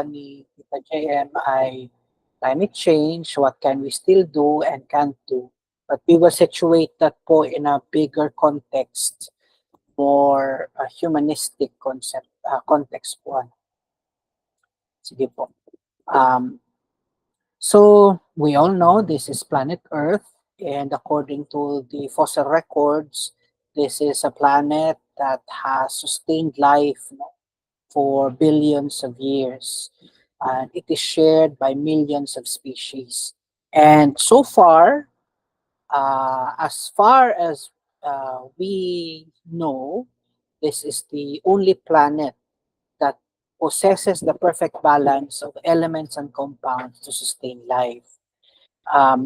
ni Tita JM ay climate change, what can we still do and can't do. But we will situate that po in a bigger context, more humanistic context po. Sige po. So we all know this is planet Earth, and according to the fossil records, this is a planet that has sustained life, for billions of years, and it is shared by millions of species. And so far as we know, this is the only planet that possesses the perfect balance of elements and compounds to sustain life.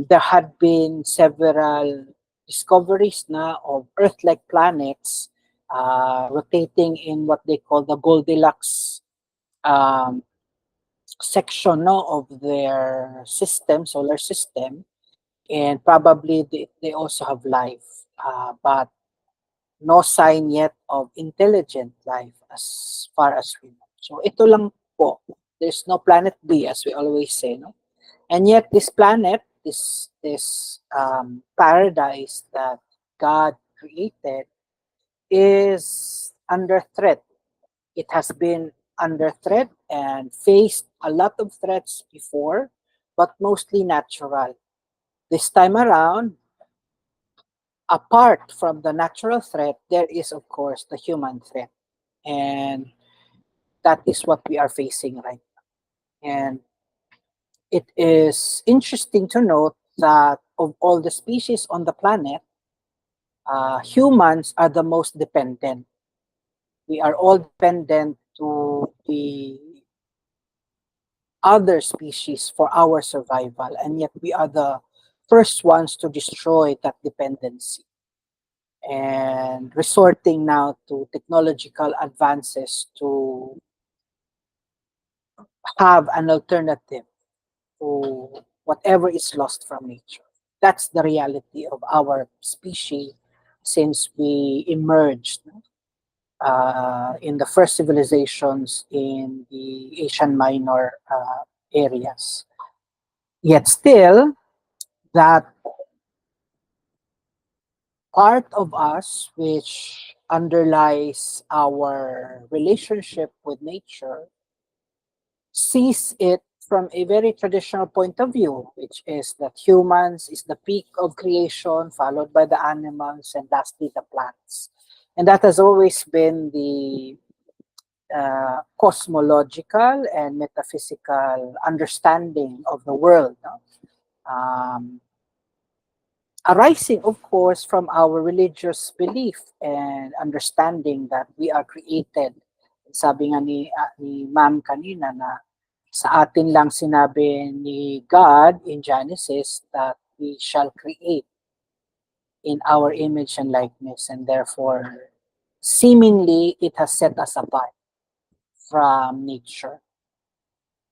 There had been several discoveries na of Earth-like planets rotating in what they call the Goldilocks um, section, no, of their system, solar system, and probably they also have life, but no sign yet of intelligent life as far as we know. So ito lang po. There's no planet B, as we always say, no? And yet this planet, this paradise that God created is under threat. It has been under threat and faced a lot of threats before, but mostly natural. This time around, apart from the natural threat, there is, of course, the human threat. And that is what we are facing right now. And it is interesting to note that of all the species on the planet, humans are the most dependent. We are all dependent to the other species for our survival, and yet we are the first ones to destroy that dependency and resorting now to technological advances to have an alternative to whatever is lost from nature. That's the reality of our species since we emerged in the first civilizations in the Asian Minor areas. Yet still, that part of us which underlies our relationship with nature sees it from a very traditional point of view, which is that humans is the peak of creation, followed by the animals, and lastly the plants. And that has always been the cosmological and metaphysical understanding of the world. No? Arising, of course, from our religious belief and understanding that we are created. Sabi nga ni Ma'am kanina na sa atin lang sinabi ni God in Genesis that we shall create in our image and likeness, and therefore seemingly it has set us apart from nature.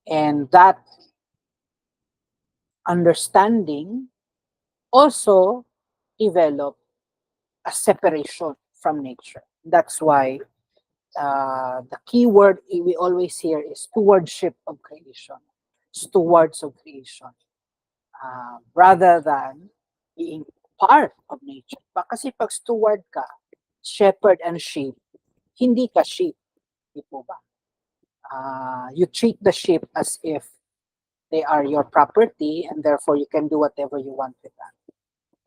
And that understanding also developed a separation from nature. That's why the key word we always hear is stewardship of creation, stewards of creation, rather than being part of nature. Kasi pag steward ka, shepherd and sheep, hindi ka sheep. Di po ba? You treat the sheep as if they are your property and therefore you can do whatever you want with them.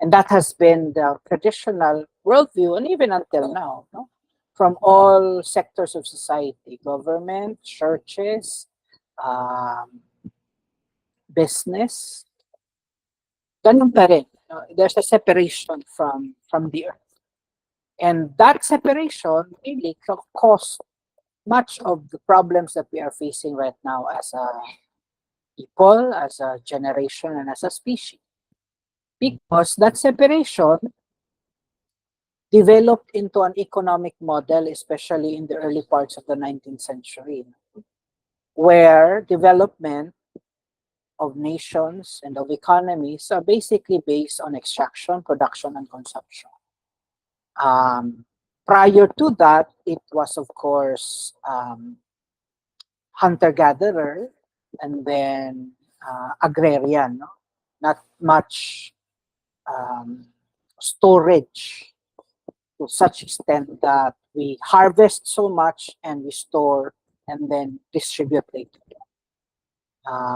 And that has been the traditional worldview, and even until now, no? From all sectors of society, government, churches, business, ganun pa rin. There's a separation from the earth. And that separation really caused much of the problems that we are facing right now as a people, as a generation, and as a species. Because that separation developed into an economic model, especially in the early parts of the 19th century, where development of nations and of economies are basically based on extraction, production, and consumption. Prior to that, it was, of course, hunter-gatherer, and then agrarian, no? Not much storage, to such extent that we harvest so much and we store and then distribute later.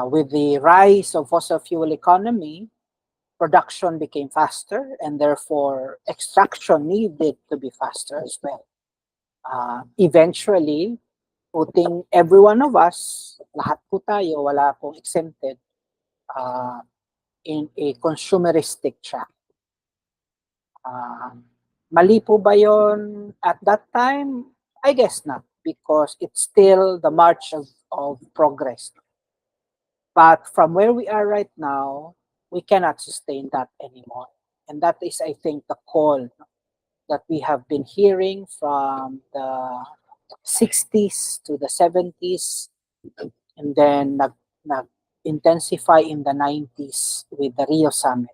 With the rise of fossil fuel economy, production became faster and therefore extraction needed to be faster as well. Eventually, putting every one of us, lahat po tayo, wala pong exempted, in a consumeristic track. Mali po ba yon at that time? I guess not, because it's still the march of progress. But from where we are right now, we cannot sustain that anymore. And that is, I think, the call that we have been hearing from the 60s to the 70s, and then intensify in the 90s with the Rio Summit.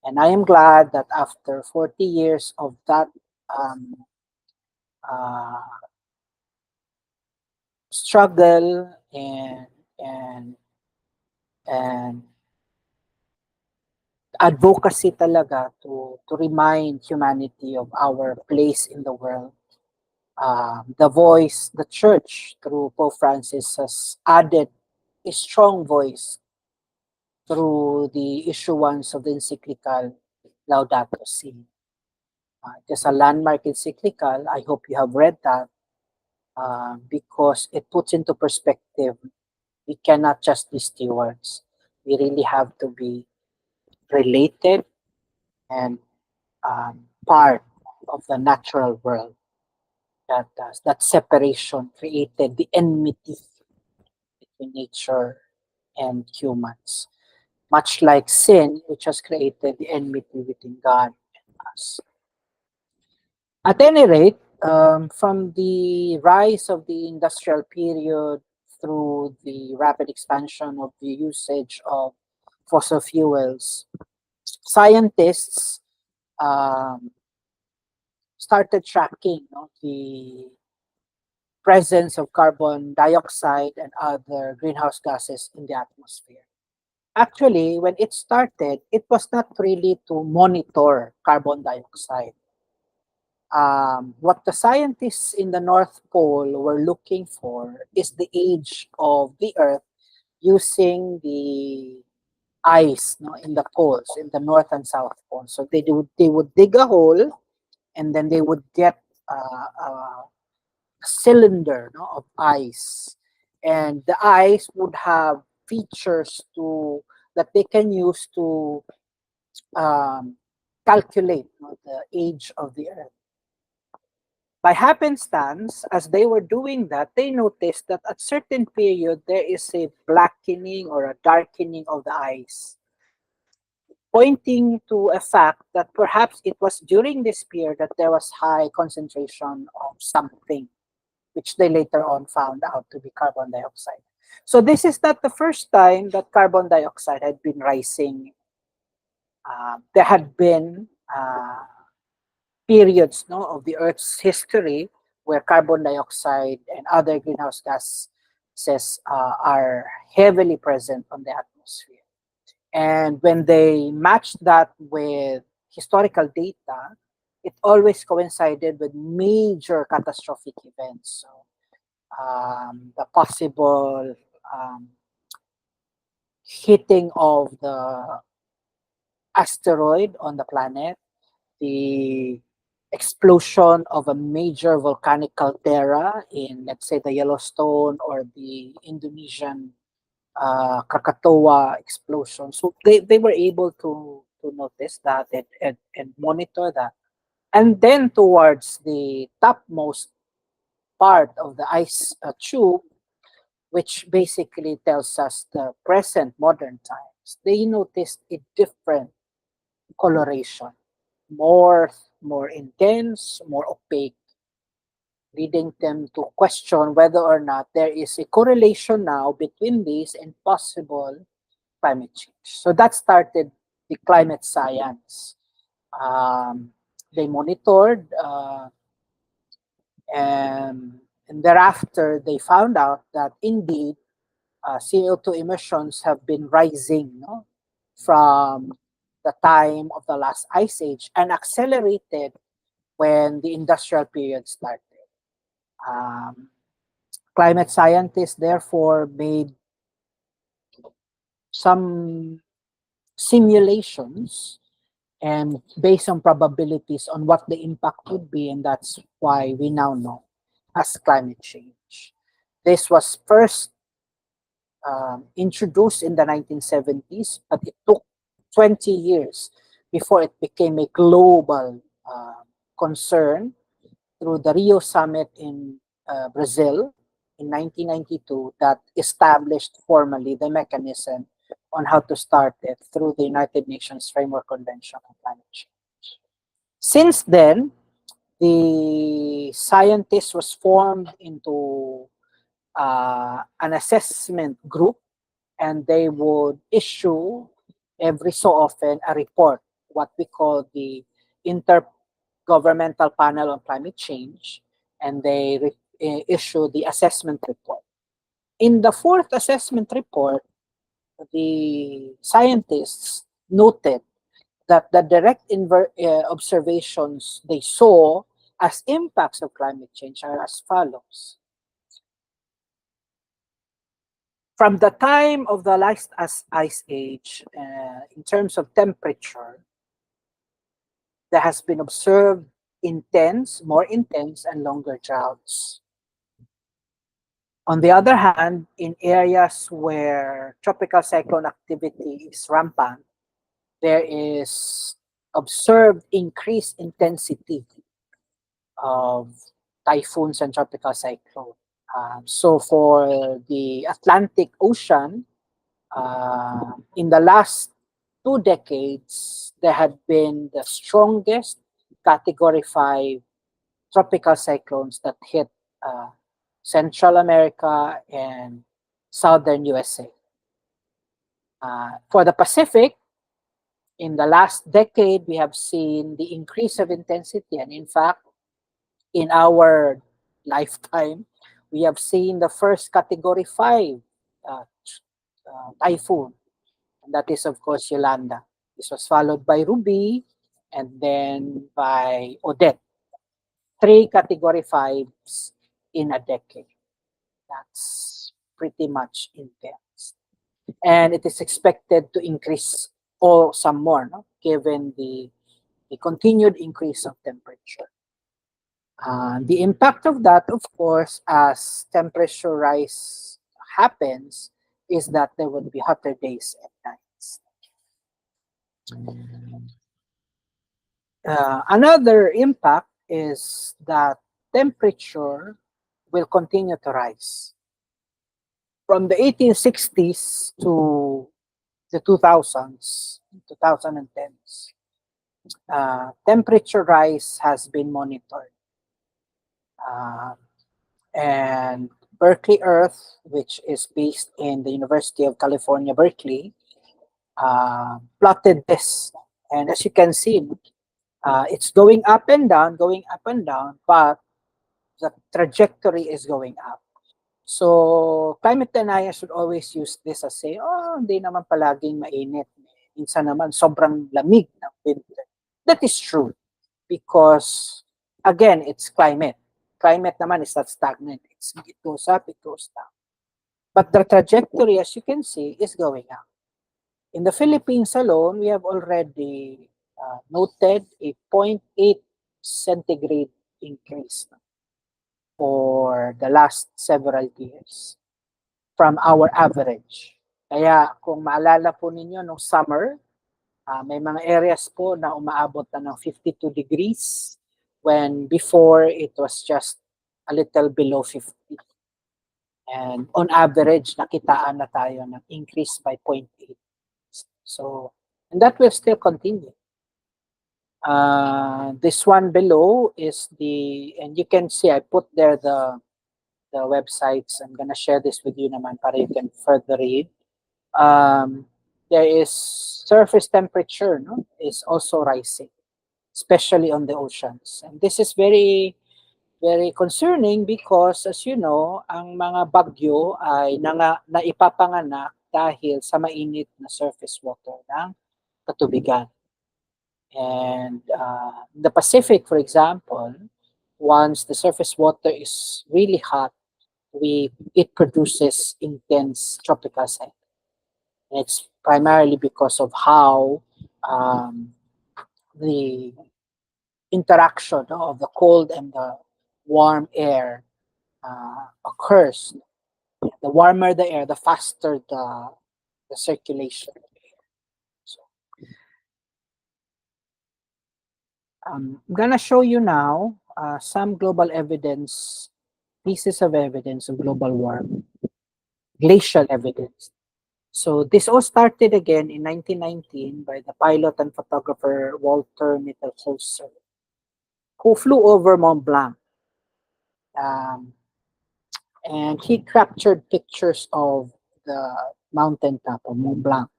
And I am glad that after 40 years of that uh, struggle and and advocacy talaga to remind humanity of our place in the world. The voice, the church through Pope Francis has added a strong voice through the issuance of the encyclical Laudato Si. It is a landmark encyclical. I hope you have read that, because it puts into perspective we cannot just be stewards. We really have to be related and part of the natural world. That separation created the enmity between nature and humans. Much like sin, which has created the enmity between God and us. At any rate, from the rise of the industrial period through the rapid expansion of the usage of fossil fuels, scientists started tracking, the presence of carbon dioxide and other greenhouse gases in the atmosphere. Actually, when it started, it was not really to monitor carbon dioxide. What the scientists in the North Pole were looking for is the age of the Earth using the ice, in the poles, in the North and South Pole. So they would dig a hole, and then they would get a cylinder, of ice, and the ice would have features that they can use to calculate, the age of the Earth. By happenstance, as they were doing that, they noticed that at certain period there is a blackening or a darkening of the ice, pointing to a fact that perhaps it was during this period that there was high concentration of something, which they later on found out to be carbon dioxide. So this is not the first time that carbon dioxide had been rising. There had been periods, of the Earth's history where carbon dioxide and other greenhouse gases are heavily present on the atmosphere. And when they matched that with historical data, it always coincided with major catastrophic events. So the possible hitting of the asteroid on the planet, the explosion of a major volcanic caldera in, let's say, the Yellowstone or the Indonesian Krakatoa explosion. So they were able to notice that and monitor that. And then towards the topmost part of the ice tube, which basically tells us the present modern times, they noticed a different coloration, more intense, more opaque, leading them to question whether or not there is a correlation now between these and possible climate change. So that started the climate science. They monitored, and And thereafter, they found out that indeed CO2 emissions have been rising, no, from the time of the last ice age and accelerated when the industrial period started. Um, Climate scientists therefore made some simulations and based on probabilities on what the impact would be, and that's why we now know as climate change. This was first introduced in the 1970s, but it took 20 years before it became a global concern through the Rio Summit in Brazil in 1992 that established formally the mechanism on how to start it through the United Nations Framework Convention on Climate Change. Since then, the scientists was formed into an assessment group, and they would issue every so often a report, what we call the Intergovernmental Panel on Climate Change, and they issue the assessment report. In the fourth assessment report, the scientists noted that the direct observations they saw as impacts of climate change are as follows. From the time of the last ice age, in terms of temperature, there has been observed more intense and longer droughts. On the other hand, in areas where tropical cyclone activity is rampant, there is observed increased intensity of typhoons and tropical cyclones. So for the Atlantic Ocean, in the last 2 decades, there had been the strongest Category 5 tropical cyclones that hit Central America and Southern USA. For the Pacific, in the last decade, we have seen the increase of intensity. And in fact, in our lifetime, we have seen the first Category 5 typhoon. And that is, of course, Yolanda. This was followed by Ruby and then by Odette. 3 Category 5s in a decade. That's pretty much intense. And it is expected to increase some more, no? Given the continued increase of temperature. The impact of that, of course, as temperature rise happens, is that there will be hotter days and nights. Another impact is that temperature will continue to rise. From the 1860s to the 2010s, temperature rise has been monitored. And Berkeley Earth, which is based in the University of California, Berkeley, plotted this. And as you can see, it's going up and down, but the trajectory is going up. So, climate deniers should always use this as say, hindi naman palaging mainit. Minsan naman, sobrang lamig ng winter. That is true. Because, again, it's climate. Climate naman is not stagnant. It goes up, it goes down. But the trajectory, as you can see, is going up. In the Philippines alone, we have already noted a 0.8 centigrade increase for the last several years from our average. Kaya kung maalala po ninyo nung summer, may mga areas po na umaabot na ng 52 degrees when before it was just a little below 50. And on average, nakitaan na tayo ng increase by 0.8. So, and that will still continue. This one below is and you can see I put there the websites. I'm gonna share this with you naman para you can further read. There is surface temperature, no, is also rising, especially on the oceans. And this is very Very concerning because, as you know, ang mga bagyo ay naipapanganak dahil sa mainit na surface water ng katubigan. And the Pacific, for example, once the surface water is really hot, it produces intense tropical cyclones. And it's primarily because of how the interaction, no, of the cold and the warm air occurs. The warmer the air, the faster the circulation. So, I'm gonna show you now some pieces of evidence of global warming, glacial evidence. So this all started again in 1919 by the pilot and photographer Walter Mittelholzer, who flew over Mont Blanc. And he captured pictures of the mountaintop of Mont Blanc.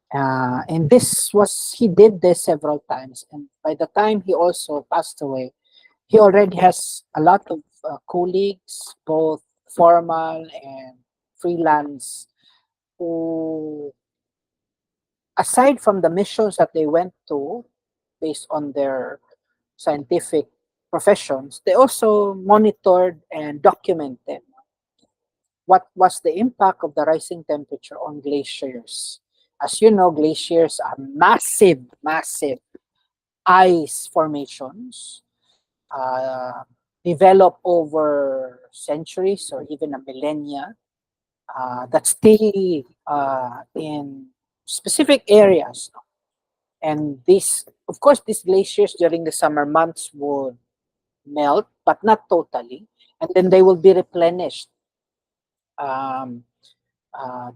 And he did this several times. And by the time he also passed away, he already has a lot of colleagues, both formal and freelance, who, aside from the missions that they went to based on their scientific professions, they also monitored and documented what was the impact of the rising temperature on glaciers. As you know, glaciers are massive, massive ice formations developed over centuries or even a millennia that stay in specific areas. And of course, these glaciers during the summer months would melt, but not totally. And then they will be replenished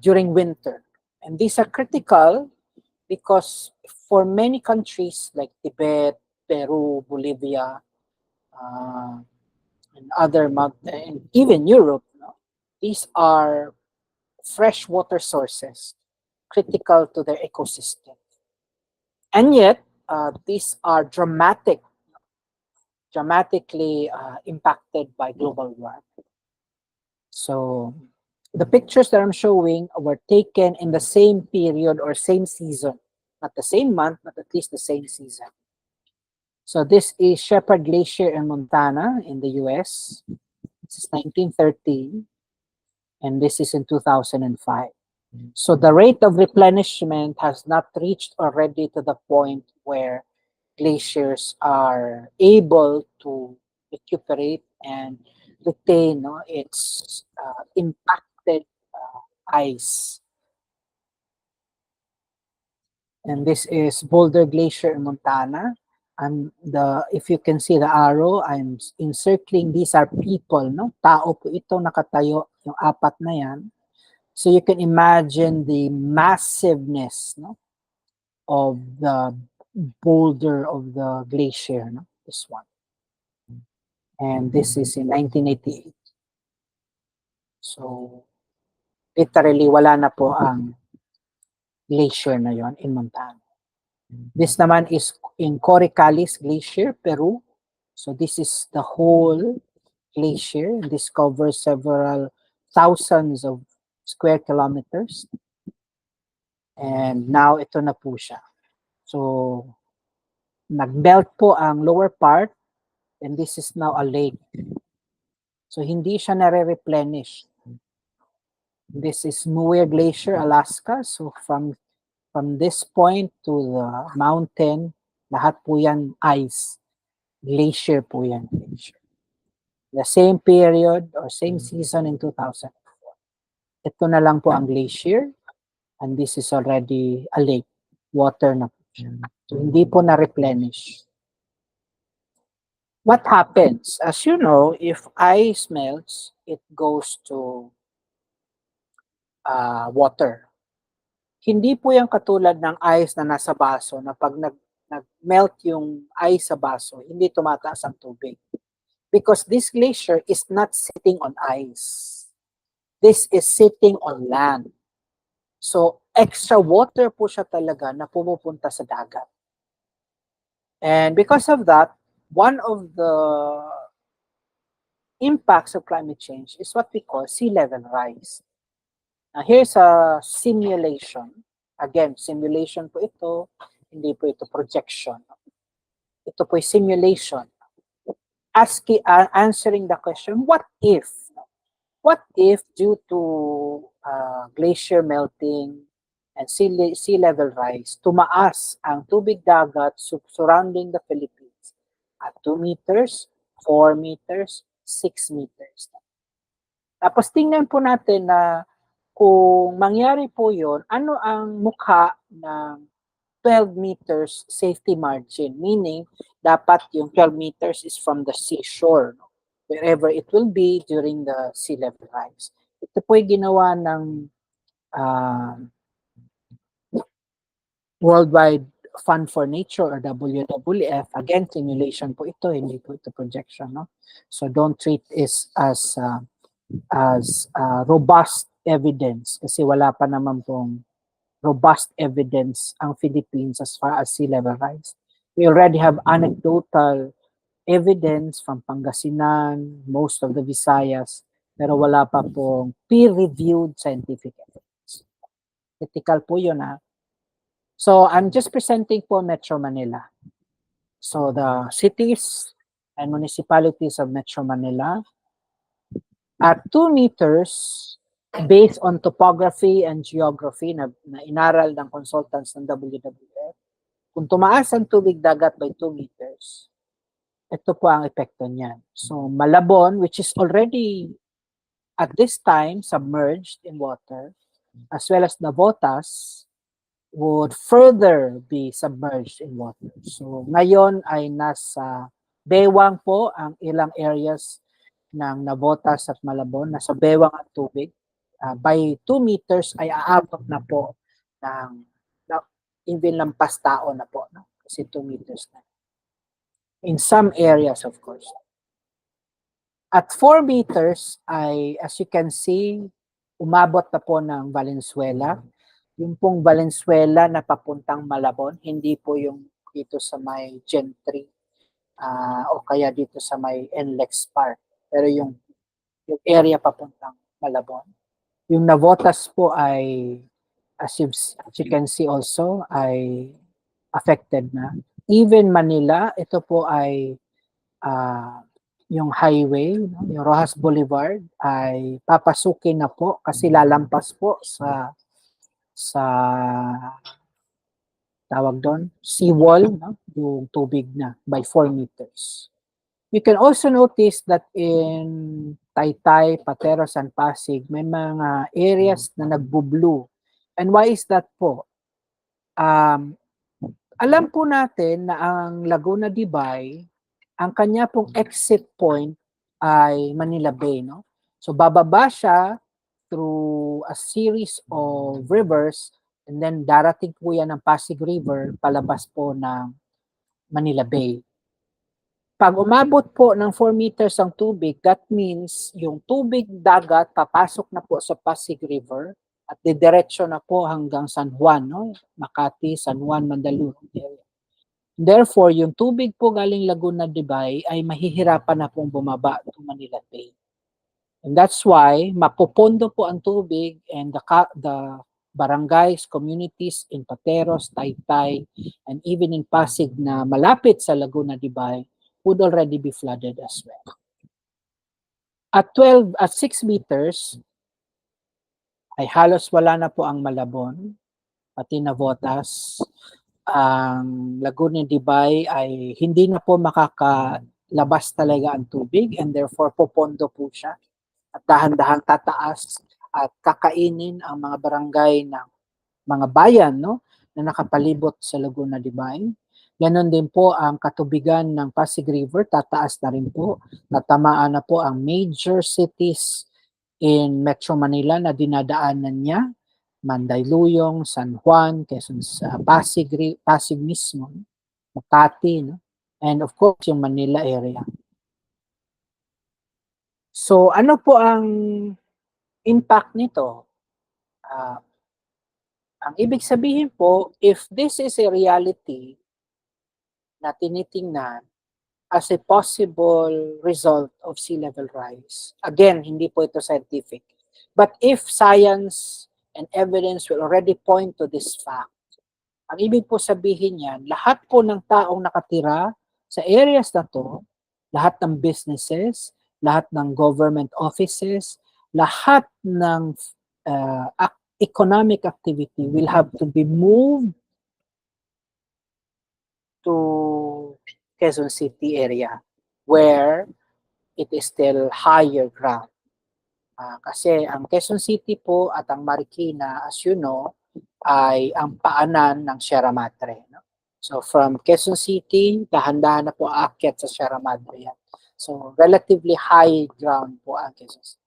during winter. And these are critical because for many countries like Tibet, Peru, Bolivia, and and even Europe, these are freshwater sources critical to their ecosystem. And yet, these are dramatically impacted by global warming. So the pictures that I'm showing were taken in the same period or same season, not the same month, but at least the same season. So this is Shepherd Glacier in Montana in the US. This is 1913, and this is in 2005. So the rate of replenishment has not reached already to the point where glaciers are able to recuperate and retain its impacted ice. And this is Boulder Glacier in Montana. And if you can see the arrow, I'm encircling. These are people, no? Tao po ito nakatayo, yung apat na yan. So you can imagine the massiveness, no, of the boulder of the glacier, no? This one. And this is in 1988. So literally wala na po ang glacier na yon in Montana. This naman is in Coricalis Glacier, Peru. So this is the whole glacier. This covers several thousands of square kilometers. And now ito na po siya. So nag-melt po ang lower part, and this is now a lake. So hindi siya nare-replenish. This is Muir Glacier, Alaska. So from this point to the mountain, lahat po yan ice. Glacier po yan. Glacier. The same period or same season in 2004. Ito na lang po ang glacier, and this is already a lake. Water na po siya. So hindi po na-replenish. What happens? As you know, if ice melts, it goes to water. Hindi po yung katulad ng ice na nasa baso na pag nag-melt yung ice sa baso, hindi tumataas ang tubig. Because this glacier is not sitting on ice. This is sitting on land. So, extra water po siya talaga na pumupunta sa dagat. And because of that, one of the impacts of climate change is what we call sea level rise. Now, here's a simulation. Again, simulation po ito, hindi po ito projection. Ito po simulation. Answering the question, what if? What if due to glacier melting and sea level rise, tumaas ang tubig dagat surrounding the Philippines at 2 meters, 4 meters, 6 meters. Tapos tingnan po natin na kung mangyari po yon, ano ang mukha ng 12 meters safety margin? Meaning, dapat yung 12 meters is from the seashore, no? Wherever it will be during the sea level rise. Ito po ay ginawa ng Worldwide Fund for Nature or WWF. Again, simulation po ito, hindi po ito projection. No? So don't treat it as robust evidence kasi wala pa naman pong robust evidence ang Philippines as far as sea level rise. We already have anecdotal evidence from Pangasinan, most of the Visayas, pero wala pa pong peer-reviewed scientific evidence. Critical po yun ha. So I'm just presenting po Metro Manila. So the cities and municipalities of Metro Manila at 2 meters based on topography and geography na inaral ng consultants ng WWF. Kung tumaas ang tubig dagat by 2 meters, ito po ang epekto niyan. So Malabon, which is already at this time submerged in water, as well as Navotas, would further be submerged in water. So ngayon ay nasa bewang po ang ilang areas ng Navotas at Malabon. Nasa bewang ang tubig. By 2 meters ay aabot na po ng even lampas tao na po. No? Kasi 2 meters na. In some areas, of course. At 4 meters ay, as you can see, umabot na po ng Valenzuela. Yung pong Valenzuela na papuntang Malabon, hindi po yung dito sa may Gentry o kaya dito sa may NLEX Park. Pero yung area papuntang Malabon. Yung Navotas po ay, as you can see also, ay affected na. Even Manila, ito po ay yung highway, no? Yung Rojas Boulevard ay papasukin na po kasi lalampas po sa tawag doon, seawall, no? Yung tubig na by 4 meters. You can also notice that in Taytay, Pateros, and Pasig, may mga areas na nagbo-blue. And why is that po? Alam po natin na ang Laguna de Bay, ang kanya pong exit point ay Manila Bay, no? So bababa siya through a series of rivers and then darating po yan ng Pasig River palabas po ng Manila Bay. Pag umabot po ng 4 meters ang tubig, that means yung tubig dagat papasok na po sa Pasig River at didiretso na po hanggang San Juan, no? Makati, San Juan, Mandaluyong area. Therefore, yung tubig po galing Laguna de Bay ay mahihirapan na pong bumaba to Manila Bay. And that's why mapupondo po ang tubig and the barangays, communities in Pateros, Taytay, and even in Pasig na malapit sa Laguna de Bay would already be flooded as well. At 6 meters, ay halos wala na po ang Malabon, pati Navotas. Ang Laguna de Bay ay hindi na po makakalabas talaga ang tubig and therefore popondo po siya at dahan-dahan tataas at kakainin ang mga barangay ng mga bayan, no, na nakapalibot sa Laguna de Bay. Ganon din po ang katubigan ng Pasig River, tataas na rin po. Natamaan na po ang major cities in Metro Manila na dinadaanan niya. Mandaluyong, San Juan, Quezon, Pasig mismo, Makati, no? And of course, yung Manila area. So, ano po ang impact nito? Ang ibig sabihin po, if this is a reality na tinitingnan, as a possible result of sea level rise. Again, hindi po ito scientific. But if science and evidence will already point to this fact, ang ibig po sabihin yan, lahat po ng taong nakatira sa areas na to, lahat ng businesses, lahat ng government offices, lahat ng economic activity will have to be moved to Quezon City area where it is still higher ground. Kasi ang Quezon City po at ang Marikina, as you know, ay ang paanan ng Sierra Madre. No? So from Quezon City, dahan-dahan na po aakyat sa Sierra Madre yan. So relatively high ground po ang Quezon City.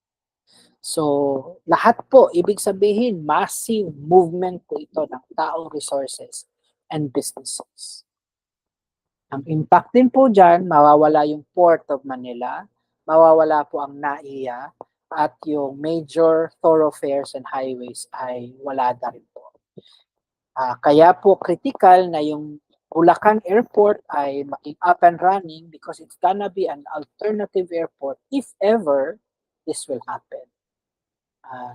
So lahat po, ibig sabihin, massive movement po ito ng tao, resources, and businesses. Ang impact din po dyan, mawawala yung Port of Manila, mawawala po ang NAIA, at yung major thoroughfares and highways ay wala na rin po. Kaya po critical na yung Bulacan Airport ay maging up and running because it's gonna be an alternative airport if ever this will happen.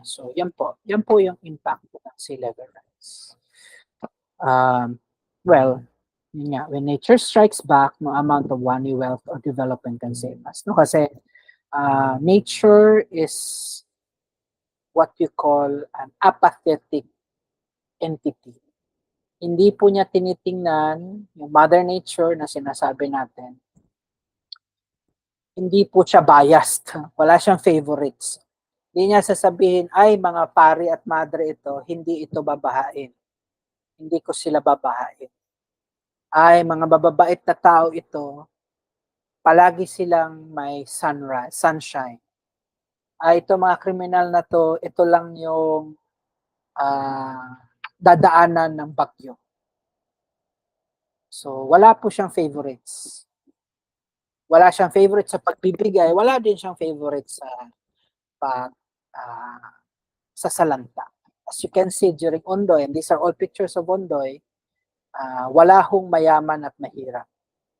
So yan po yung impact ng sea level rise. Well, when nature strikes back, no amount of money, wealth, or development can save us. No? Kasi nature is what you call an apathetic entity. Hindi po niya tinitingnan yung Mother Nature na sinasabi natin. Hindi po siya biased. Wala siyang favorites. Hindi niya sasabihin, ay mga pari at madre ito, hindi ito babahain. Hindi ko sila babahain. Ay mga bababait na tao ito, palagi silang may sunshine. Ay ito mga kriminal na to, ito lang yung dadaanan ng bagyo. So wala po siyang favorites. Wala siyang favorite sa pagbibigay, wala din siyang favorite sa sa salanta. As you can see during Ondoy, and these are all pictures of Ondoy, wala hong mayaman at mahirap.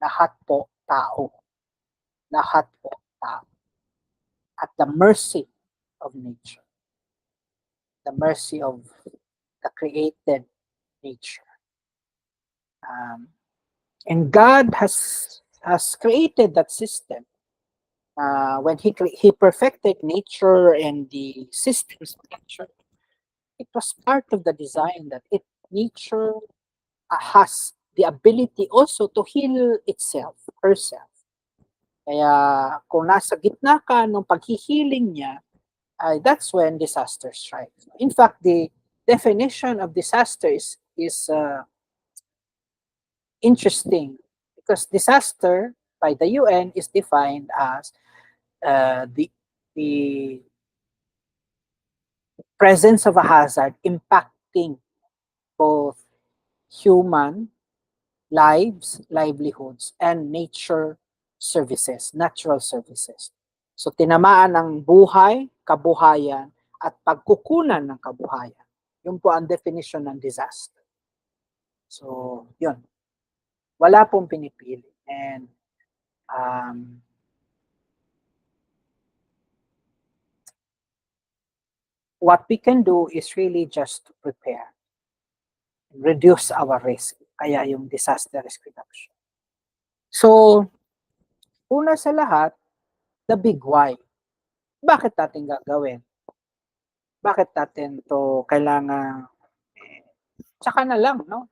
Lahat po tao. Lahat po tao. At the mercy of nature. The mercy of the created nature. And God has created that system. When he perfected nature and the systems of nature, it was part of the design that nature has the ability also to heal itself, herself. Kaya kung nasa gitna ka ng paghihiling niya, that's when disaster strikes. In fact, the definition of disaster is interesting because disaster by the UN is defined as the presence of a hazard impacting both human lives, livelihoods, and nature services, natural services. So tinamaan ng buhay, kabuhayan, at pagkukunan ng kabuhayan. Yun po ang definition ng disaster. So, yun. Wala pong pinipili. And what we can do is really just to prepare. Reduce our risk. Kaya yung disaster risk reduction. So, una sa lahat, the big why. Bakit natin gagawin? Bakit natin to kailangan tsaka na lang, no?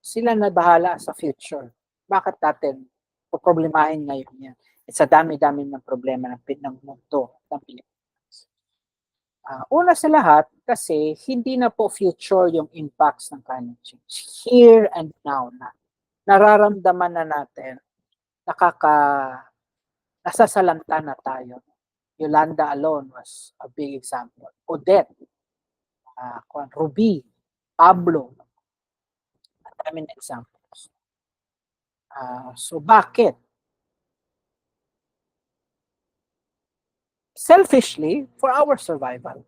Sila na bahala sa future. Bakit natin problemahin ngayon yan? It's a dami-dami ng problema ng mundo, ng Pilipinas. Una sa lahat, kasi hindi na po future yung impacts ng climate change. Here and now na. Nararamdaman na natin, nasasalanta na tayo. Yolanda alone was a big example. Odette, Ruby, Pablo, I mean examples. So bakit? Selfishly, for our survival,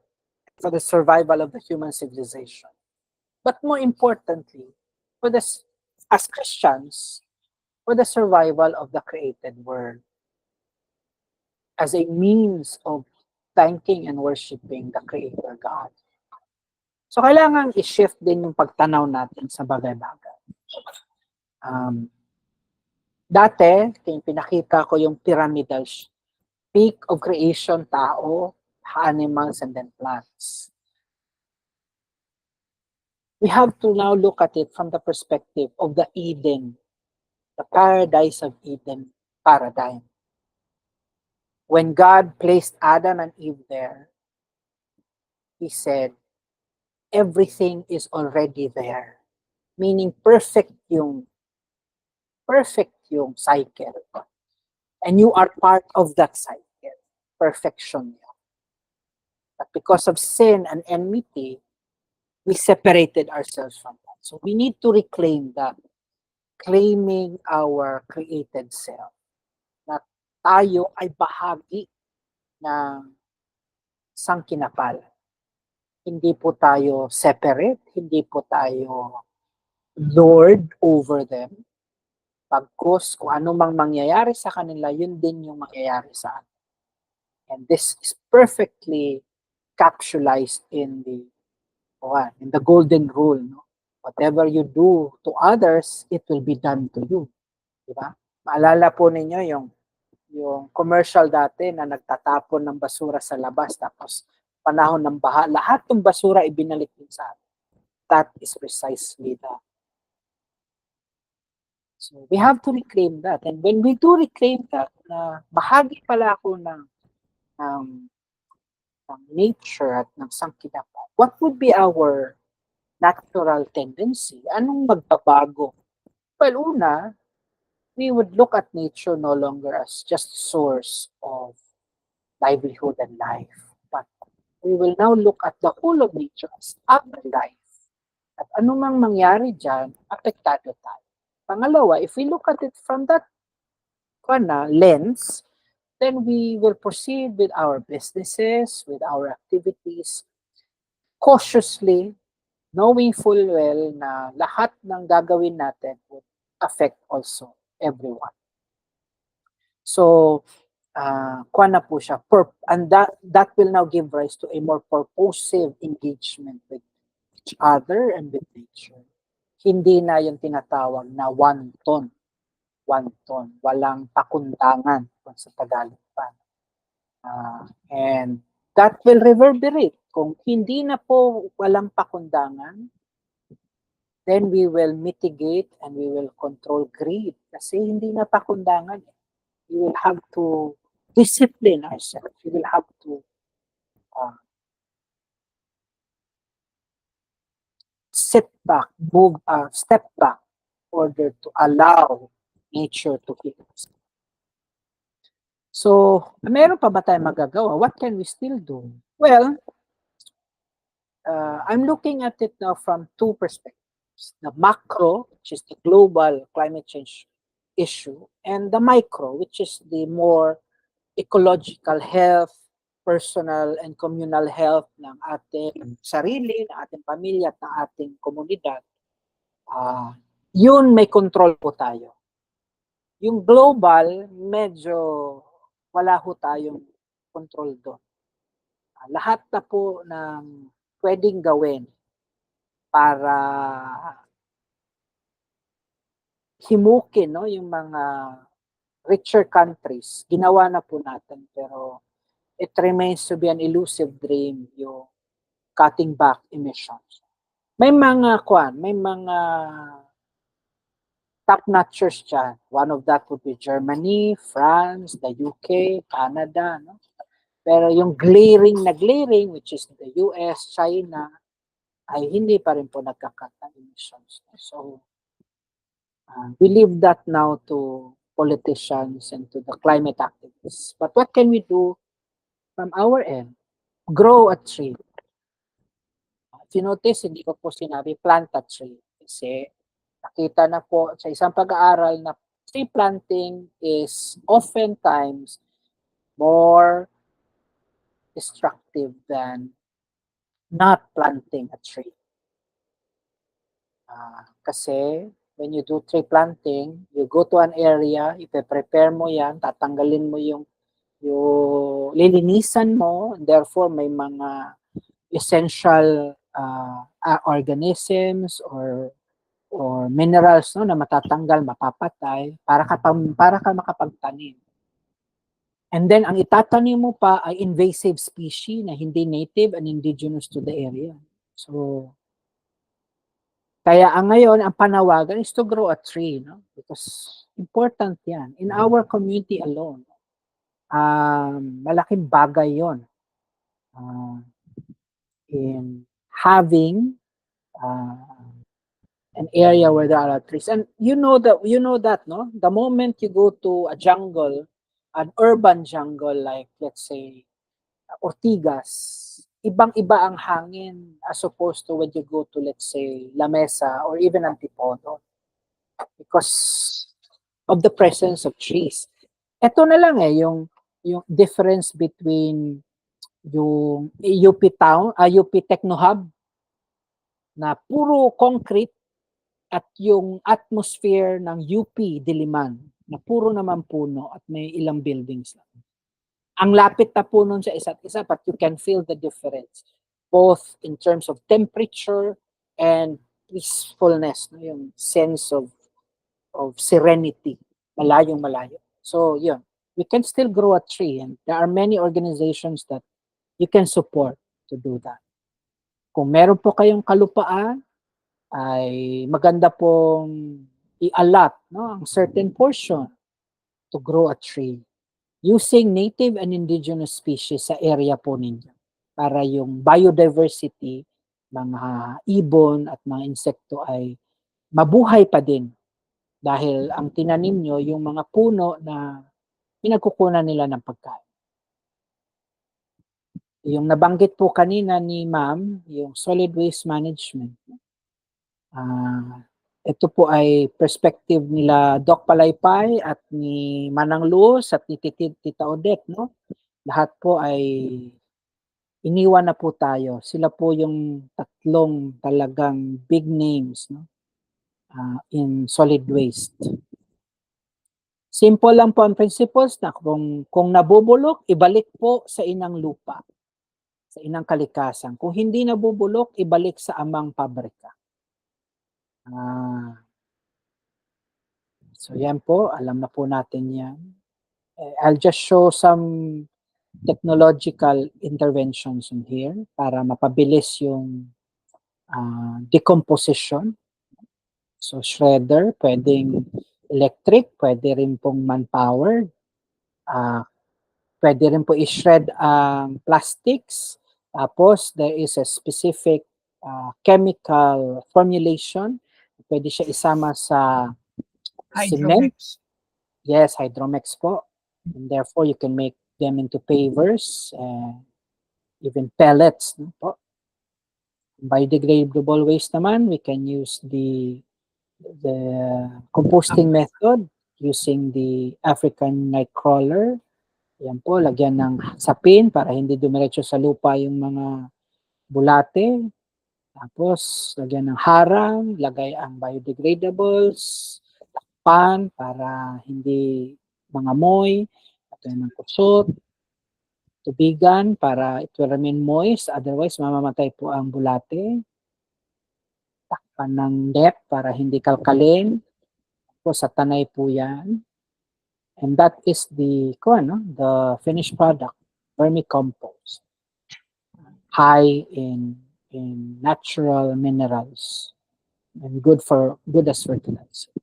for the survival of the human civilization. But more importantly, for this, as Christians, for the survival of the created world as a means of thanking and worshiping the Creator God. So, kailangan i-shift din yung pagtanaw natin sa bagay-bagay. Dati, pinakita ko yung pyramidal peak of creation, tao, animals, and then plants. We have to now look at it from the perspective of the Eden, the paradise of Eden paradigm. When God placed Adam and Eve there, He said, everything is already there. Meaning perfect yung cycle. And you are part of that cycle. Perfection. But because of sin and enmity, we separated ourselves from that. So we need to reclaim that. Claiming our created self. Na tayo ay bahagi ng sangkinapalan. Hindi po tayo separate, hindi po tayo lord over them. Pagkos kung ano mang mangyayari sa kanila, yun din yung mangyayari sa atin. And this is perfectly capsulized in the golden rule. No? Whatever you do to others, it will be done to you. Diba? Maalala po ninyo yung commercial dati na nagtatapon ng basura sa labas tapos panahon ng baha, lahat ng basura ibinalik din sa atin. That is precisely that. So we have to reclaim that. And when we do reclaim that, bahagi pala ako ng nature at ng sangkinapan, what would be our natural tendency? Anong magbabago? Well, una, we would look at nature no longer as just source of livelihood and life, but we will now look at the whole of nature as our life. At anumang mangyari dyan, apektado tayo. Pangalawa, if we look at it from that lens, then we will proceed with our businesses, with our activities, cautiously, knowing full well na lahat ng gagawin natin would affect also everyone. So, na po siya. And that will now give rise to a more purposive engagement with each other and with nature. Hindi na yung tinatawag na wanton. Walang pakundangan kung sa Tagalog pa. And that will reverberate. Kung hindi na po walang pakundangan, then we will mitigate and we will control greed. Kasi hindi na pakundangan. We will have to discipline ourselves. We will have to step back in order to allow nature to heal us. So, meron pa ba tayong magagawa? What can we still do? Well, I'm looking at it now from two perspectives. The macro, which is the global climate change issue, and the micro, which is the more ecological health, personal and communal health ng ating sarili, ng ating pamilya at ng ating komunidad. Yun may control po tayo. Yung global, medyo wala ho tayong control doon. Lahat na po ng pwedeng gawin para himukin yung mga richer countries, ginawa na po natin. Pero it remains to be an elusive dream, yung cutting back emissions. May mga top-notchers dyan. One of that would be Germany, France, the UK, Canada. No? Pero yung glaring, which is the US, China, ay hindi pa rin po nagkakat ng emissions. So, we leave that now to politicians and to the climate activists. But what can we do from our end? Grow a tree. If you notice, hindi ko po sinabi plant a tree. Kasi nakita na po sa isang pag-aaral na tree planting is oftentimes more destructive than not planting a tree. Kasi when you do tree planting, you go to an area, ipe-prepare mo yan, tatanggalin mo yung lilinisan mo, therefore may mga essential organisms or minerals no na matatanggal, mapapatay para ka makapagtanim. And then ang itatanim mo pa ay invasive species na hindi native and indigenous to the area. So kaya ngayon ang panawagan is to grow a tree, no? Because important 'yan. In our community alone, malaking bagay 'yon. In having an area where there are trees. And you know that, no? The moment you go to a jungle, an urban jungle like let's say Ortigas, ibang-iba ang hangin as opposed to when you go to let's say La Mesa or even Antipodo because of the presence of trees. Ito na lang yung difference between yung UP Town, UP Techno Hub na puro concrete at yung atmosphere ng UP Diliman na puro naman puno at may ilang buildings lang. Ang lapit na po nun sa isa't isa but you can feel the difference both in terms of temperature and peacefulness, no? Yung sense of serenity, malayong malayo. So yun, we can still grow a tree and there are many organizations that you can support to do that. Kung meron po kayong kalupaan, ay maganda pong i-allot no, ang certain portion to grow a tree using native and indigenous species sa area po ninyo para yung biodiversity, mga ibon at mga insekto ay mabuhay pa din dahil ang tinanim nyo yung mga puno na pinagkukunan nila ng pagkain. Yung nabanggit po kanina ni Ma'am, yung solid waste management. Ito po ay perspective nila Doc Palaypay at ni Manang Luz at ni Tita Odette, no? Lahat po ay iniwan na po tayo. Sila po yung tatlong talagang big names, no? In solid waste. Simple lang po ang principles na kung nabubulok, ibalik po sa inang lupa, sa inang kalikasan. Kung hindi nabubulok, ibalik sa amang pabrika. So yan po, alam na po natin yan. I'll just show some technological interventions in here para mapabilis yung decomposition. So shredder, pwedeng electric, pwede rin pong manpower. Pwede rin po i-shred ang plastics. Tapos there is a specific chemical formulation. Pwede siya isama sa cement. Yes, Hydromex po. And therefore, you can make them into pavers, even pellets. No po. Biodegradable waste naman, we can use the composting method using the African nightcrawler. Yan po, lagyan ng sapin para hindi dumiretso sa lupa yung mga bulate. Tapos, lagyan ng harang, lagay ang biodegradables, pan para hindi mangamoy, at ng kusot, tubigan para it will remain moist, otherwise mamamatay po ang bulate. Takpan ng net para hindi kalkalin. Tapos sa tanay po yan. And that is the finished product, vermicompost. High in natural minerals and good as fertilizer.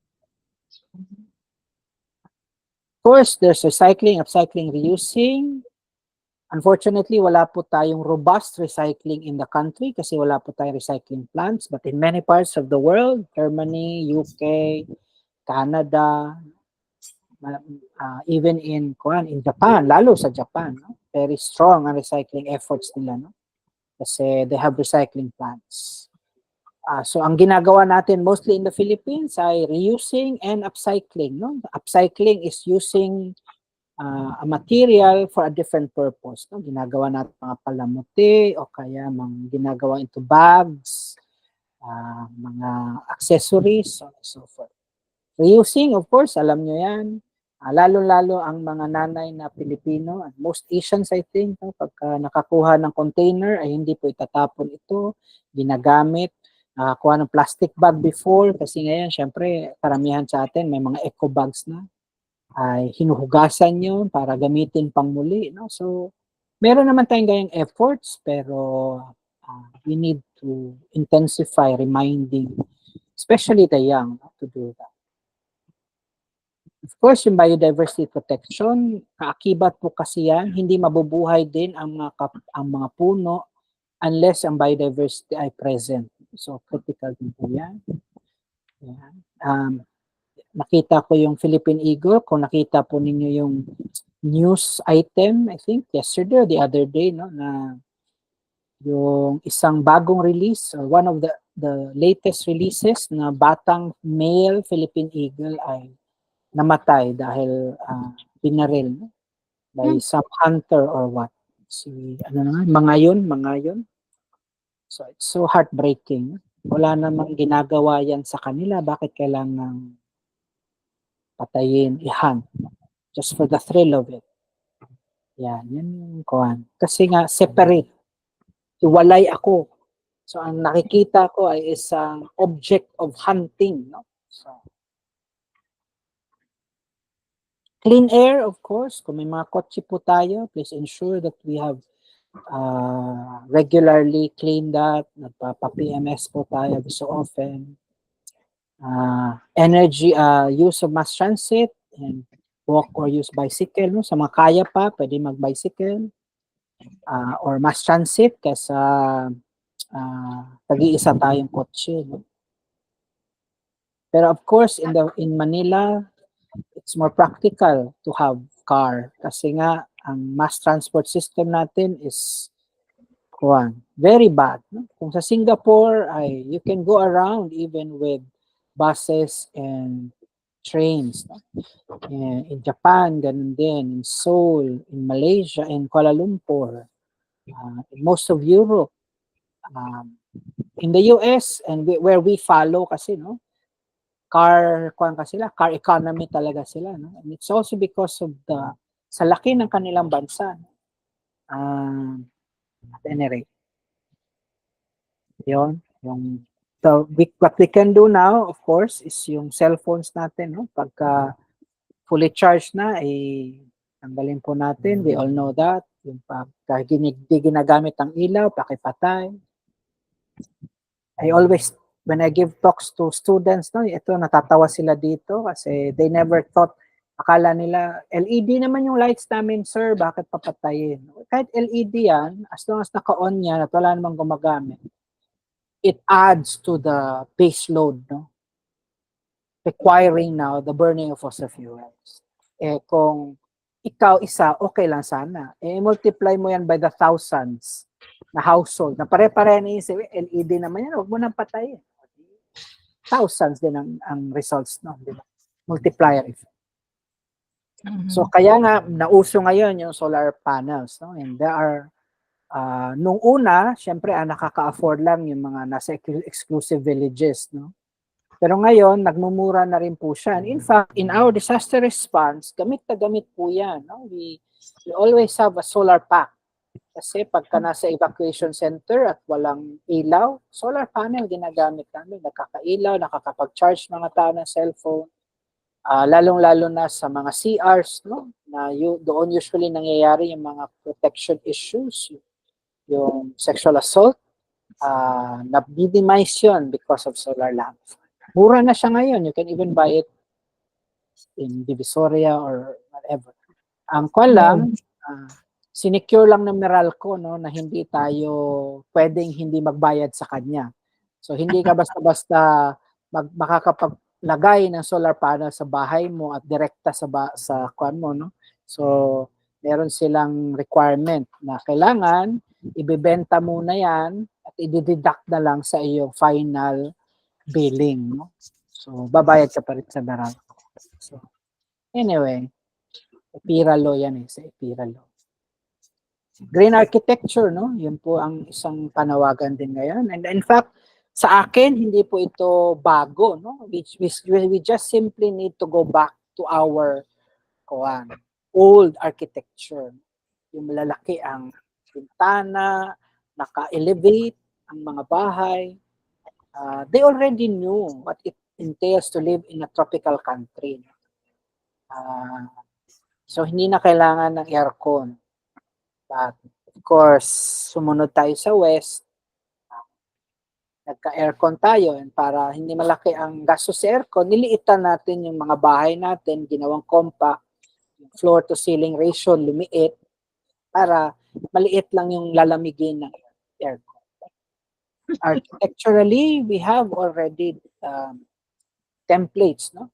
Of course, there's recycling, upcycling, reusing. Unfortunately, wala po tayong robust recycling in the country kasi wala po tayong recycling plants. But in many parts of the world, Germany, UK, Canada, even in Japan, lalo sa Japan, no? Very strong ang recycling efforts nila, no? Kasi they have recycling plants. So ang ginagawa natin mostly in the Philippines ay reusing and upcycling. No? Upcycling is using a material for a different purpose. No? Ginagawa natin mga palamuti o kaya ginagawa into bags mga accessories, so on and so forth. Reusing, of course, alam nyo yan. Lalo-lalo ang mga nanay na Pilipino, and most Asians I think, no, pagka nakakuha ng container, ay hindi po itatapon ito, ginagamit, nakakuha ng plastic bag before, kasi ngayon, syempre, karamihan sa atin, may mga eco bags na, ay hinuhugasan yun para gamitin pang muli. No? So, meron naman tayong gayang efforts, pero we need to intensify reminding, especially the young, no, to do that. Of course, yung biodiversity protection, kaakibat po kasi yan, hindi mabubuhay din ang mga puno unless ang biodiversity ay present. So, critical din po yan. Yan. Nakita ko yung Philippine Eagle, kung nakita po ninyo yung news item, I think, yesterday or the other day, no, na yung isang bagong release, or one of the latest releases na batang male Philippine Eagle ay namatay dahil binaril, no? By some hunter or what. Si ano na mga yun. So it's so heartbreaking. Wala namang ginagawa yan sa kanila, bakit kailangan patayin, i-hunt, just for the thrill of it. Yan yung kuhan. Kasi nga separate. Iwalay ako. So ang nakikita ko ay isang object of hunting, no? So clean air, of course. Kung may mga kotse po tayo, please ensure that we have regularly clean that. Nagpapa-PMS po tayo so often. Energy, use of mass transit and walk or use bicycle. No? Sa mga kaya pa, pwede mag-bicycle or mass transit kaysa tag-iisa tayong kotse. No? Pero of course, in Manila, it's more practical to have car kasi nga ang mass transport system natin is very bad. No? Kung sa Singapore, you can go around even with buses and trains. No? In Japan, ganun din. In Seoul, in Malaysia, in Kuala Lumpur, in most of Europe. In the US, and where we follow kasi, no? Car economy talaga sila, no? And it's also because of sa laki ng kanilang bansa. At any rate, so what we can do now, of course, is yung cellphones natin, no? Pagka fully charged na, tanggalin po natin. We all know that. Yung pagka di ginagamit ang ilaw, pakipatay. I always, when I give talks to students, no, ito natatawa sila dito kasi they never thought, akala nila, LED naman yung lights namin, sir, bakit papatayin? Kahit LED yan, as long as naka-on yan at wala namang gumagamit, it adds to the base load, no? Requiring now the burning of fossil fuels. Kung ikaw isa, okay lang sana. Multiply mo yan by the thousands na household, na pare-pare na isip, LED naman yan, huwag mo nang patayin. Thousands din ang results, no? Diba? Multiplier effect. So kaya nga, nauso ngayon yung solar panels, no? And there are, nung una, syempre, nakaka-afford lang yung mga nasa exclusive villages, no? Pero ngayon, nagmumura na rin po siya. And in fact, in our disaster response, gamit na gamit po yan, no? We always have a solar pack. Kasi pagka nasa evacuation center at walang ilaw, solar panel ginagamit namin. Nakakailaw, nakakapag-charge mga tao ng cellphone. Lalong-lalo na sa mga CRs, no? Na doon usually nangyayari yung mga protection issues, yung sexual assault, na-minimize yun because of solar lamps. Mura na siya ngayon. You can even buy it in Divisoria or whatever. Ang lang, sinecure lang ng Meralco, no, na hindi tayo pwedeng hindi magbayad sa kanya. So hindi ka basta-basta makakapaglagay ng solar panel sa bahay mo at direkta sa kwan mo, no. So meron silang requirement na kailangan ibebenta muna yan at i-deduct na lang sa iyong final billing, no. So babayad ka pa rin sa Meralco. So anyway, EPIRA law yan sa EPIRA law. Green architecture, no? Yun po ang isang panawagan din ngayon. And in fact, Sa akin, hindi po ito bago, no? We just simply need to go back to our old architecture. Yung malalaki ang bintana, naka-elevate ang mga bahay. They already knew what it entails to live in a tropical country. So, hindi na kailangan ng aircon. But, of course, sumunod tayo sa West, nagka-aircon tayo, and para hindi malaki ang gastos sa aircon, niliitan natin yung mga bahay natin, ginawang compact, yung floor to ceiling ratio lumiit, para maliit lang yung lalamigin ng aircon. Architecturally, we have already templates, no?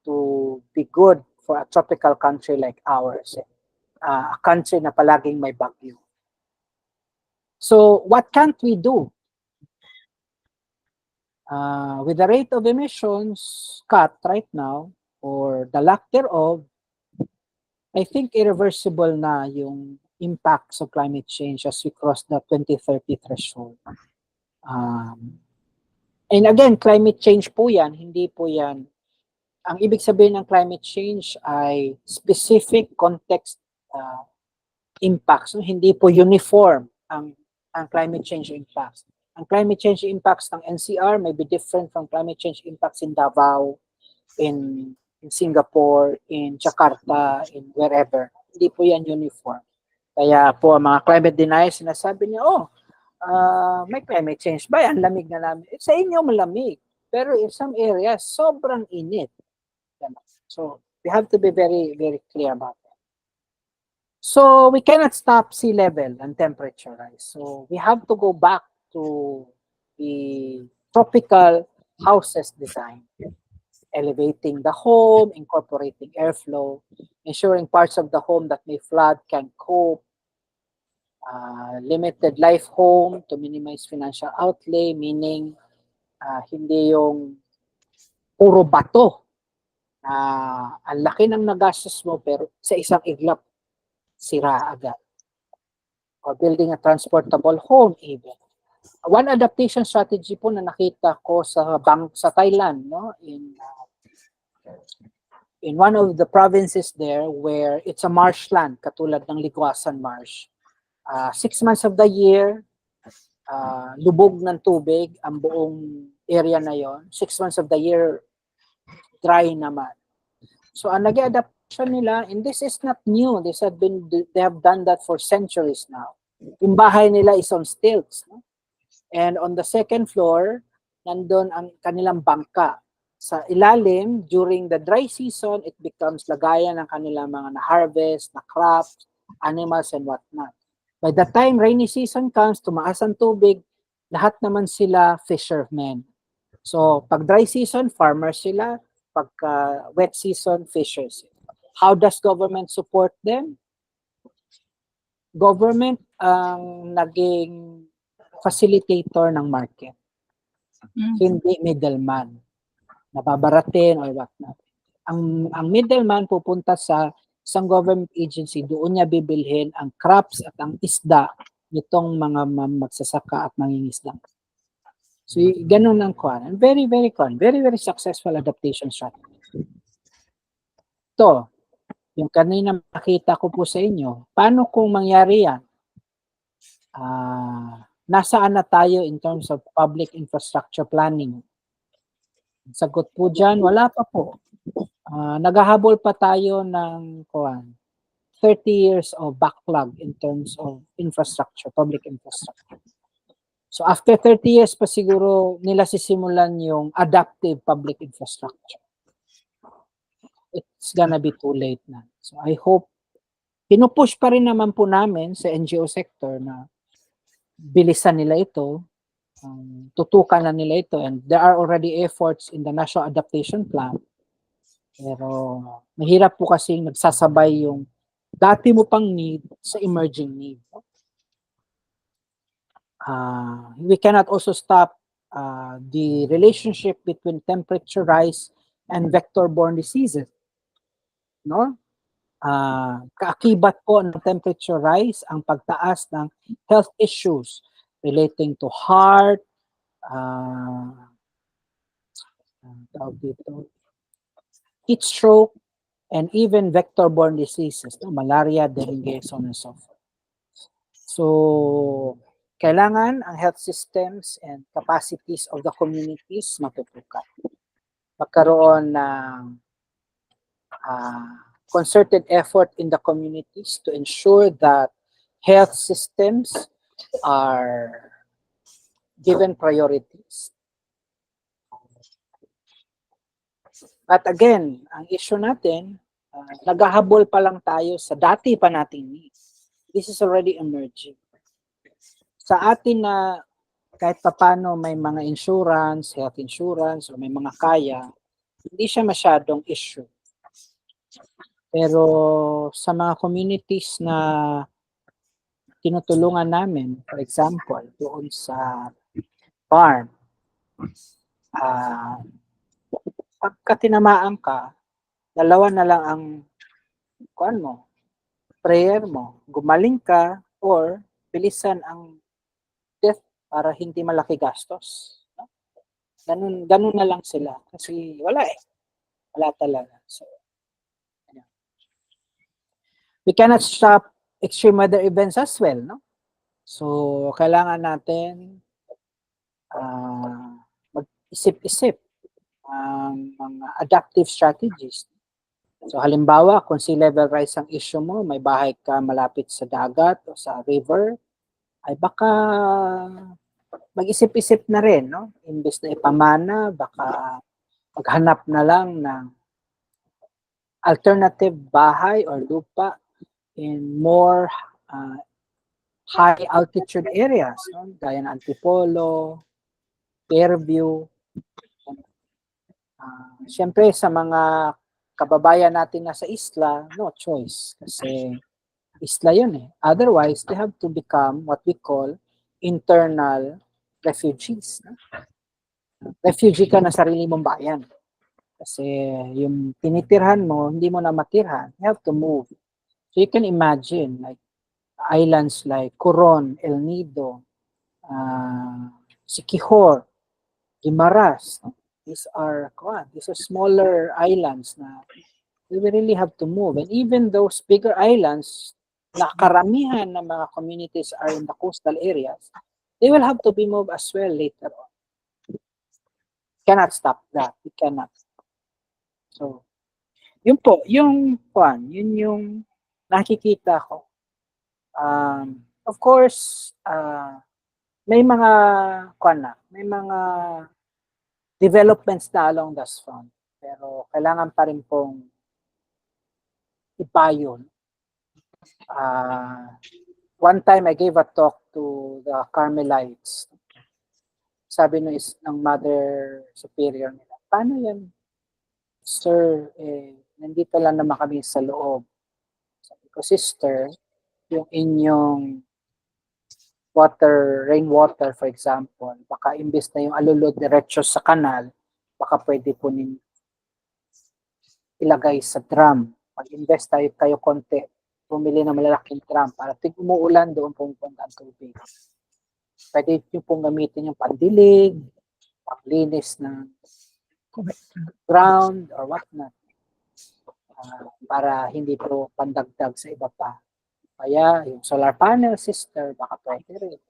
To be good for a tropical country like ours, a country na palaging may bagyo. So, what can't we do? With the rate of emissions cut right now, or the lack thereof, I think irreversible na yung impacts of climate change as we cross the 2030 threshold. And again, climate change po yan, hindi po yan. Ang ibig sabihin ng climate change ay specific context impacts. Hindi po uniform ang climate change impacts. Ang climate change impacts ng NCR may be different from climate change impacts in Davao, in Singapore, in Jakarta, in wherever. Hindi po yan uniform. Kaya po ang mga climate deniers, sinasabi niya, may climate change ba? Ang lamig na namin. Sa inyo malamig. Pero in some areas, sobrang init. So, we have to be very, very clear about that. So, we cannot stop sea level and temperature rise. So, we have to go back to the tropical houses design. Elevating the home, incorporating airflow, ensuring parts of the home that may flood can cope, limited life home to minimize financial outlay, meaning hindi yung puro bato. Ang laki ng nagastos mo pero sa isang iglap, sira agad. Or building a transportable home even. One adaptation strategy po na nakita ko sa Thailand, no, in one of the provinces there where it's a marshland, katulad ng Ligwasan Marsh. 6 months of the year, lubog ng tubig ang buong area na yon. 6 months of the year, dry naman. So ang nag-adaptation nila, and this is not new, they have done that for centuries now. Yung bahay nila is on stilts, no? And on the second floor, nandun ang kanilang bangka. Sa ilalim, during the dry season, it becomes lagayan ng kanilang mga na-harvest, na crops, animals, and whatnot. By the time rainy season comes, tumaas ang tubig, lahat naman sila fishermen. So, pag dry season, farmers sila. Pag wet season, fishers. How does government support them? Government ang naging facilitator ng market. Hindi middleman. Nababaratin or whatnot. Ang middleman pupunta sa isang government agency, doon niya bibilhin ang crops at ang isda nitong mga magsasaka at mangingisda. So, ganun ang kuwan. Very, very successful adaptation strategy. Ito, yung kanina makita ko po sa inyo, paano kung mangyari yan? Nasaan na tayo in terms of public infrastructure planning? Sagot po dyan, wala pa po. Naghahabol pa tayo ng 30 years of backlog in terms of infrastructure, public infrastructure. So after 30 years pa siguro nila sisimulan yung adaptive public infrastructure. It's gonna be too late na. So I hope, pinupush pa rin naman po namin sa NGO sector na bilisan nila ito, tutukan na nila ito, and there are already efforts in the National Adaptation Plan. Pero mahirap po kasi nagsasabay yung dati mo pang need sa emerging need. We cannot also stop the relationship between temperature rise and vector-borne diseases. No? kaakibat po ng temperature rise ang pagtaas ng health issues relating to heart, tawag dito, heat stroke, and even vector-borne diseases, no? Malaria, dengue, so on and so forth. So, kailangan ang health systems and capacities of the communities matutukan. Magkaroon ng concerted effort in the communities to ensure that health systems are given priorities. But again, ang issue natin, naghahabol pa lang tayo sa dati pa nating needs. This is already emerging. Sa atin na kahit papano may mga insurance, health insurance, o may mga kaya, hindi siya masyadong issue. Pero sa mga communities na tinutulungan namin, for example, doon sa farm, pagka tinamaan ka, dalawa na lang ang kuan mo, prayer mo, gumaling ka or bilisan ang death para hindi malaki gastos. No? Ganun na lang sila kasi wala eh. Wala talaga. So, yeah. We cannot stop extreme weather events as well, no? So, kailangan natin mag-isip-isip ang mga adaptive strategies. So halimbawa, kung sea level rise ang issue mo, may bahay ka malapit sa dagat o sa river, ay baka mag-isip-isip na rin, no? Imbes na ipamana, baka maghanap na lang ng alternative bahay or lupa in more high altitude areas, no? Gaya ng Antipolo, Fairview. Siyempre sa mga kababayan natin na sa isla, no choice. Kasi isla yun eh. Otherwise, they have to become what we call internal refugees. No? Refugee ka na sarili mong bayan. Kasi yung tinitirhan mo, hindi mo na matirhan. You have to move. So you can imagine, like, islands like Coron, El Nido, Siquijor, Guimaras. No? These are smaller islands na we really have to move. And even those bigger islands, na karamihan ng mga communities are in the coastal areas, they will have to be moved as well later on. Cannot stop that. We cannot. So, yun po, yun yung nakikita ko. Of course, may mga may mga developments na along this front. Pero kailangan pa rin pong ipayon. One time I gave a talk to the Carmelites. Sabi ng Mother Superior nila, paano yan, sir, nandito lang naman kami sa loob. Sabi ko, sister, yung inyong rainwater, for example, baka imbes na yung alulod diretso sa kanal, baka pwede po ninyo ilagay sa drum. Pag-invest kayo konti, bumili ng malalaking drum para tig umuulan doon pumunta ang tubig. Pwede nyo pong gamitin yung pandilig, paglinis ng ground or whatnot. Para hindi po pandagdag sa iba pa. Kaya yung solar panel, sister, baka pwede rin.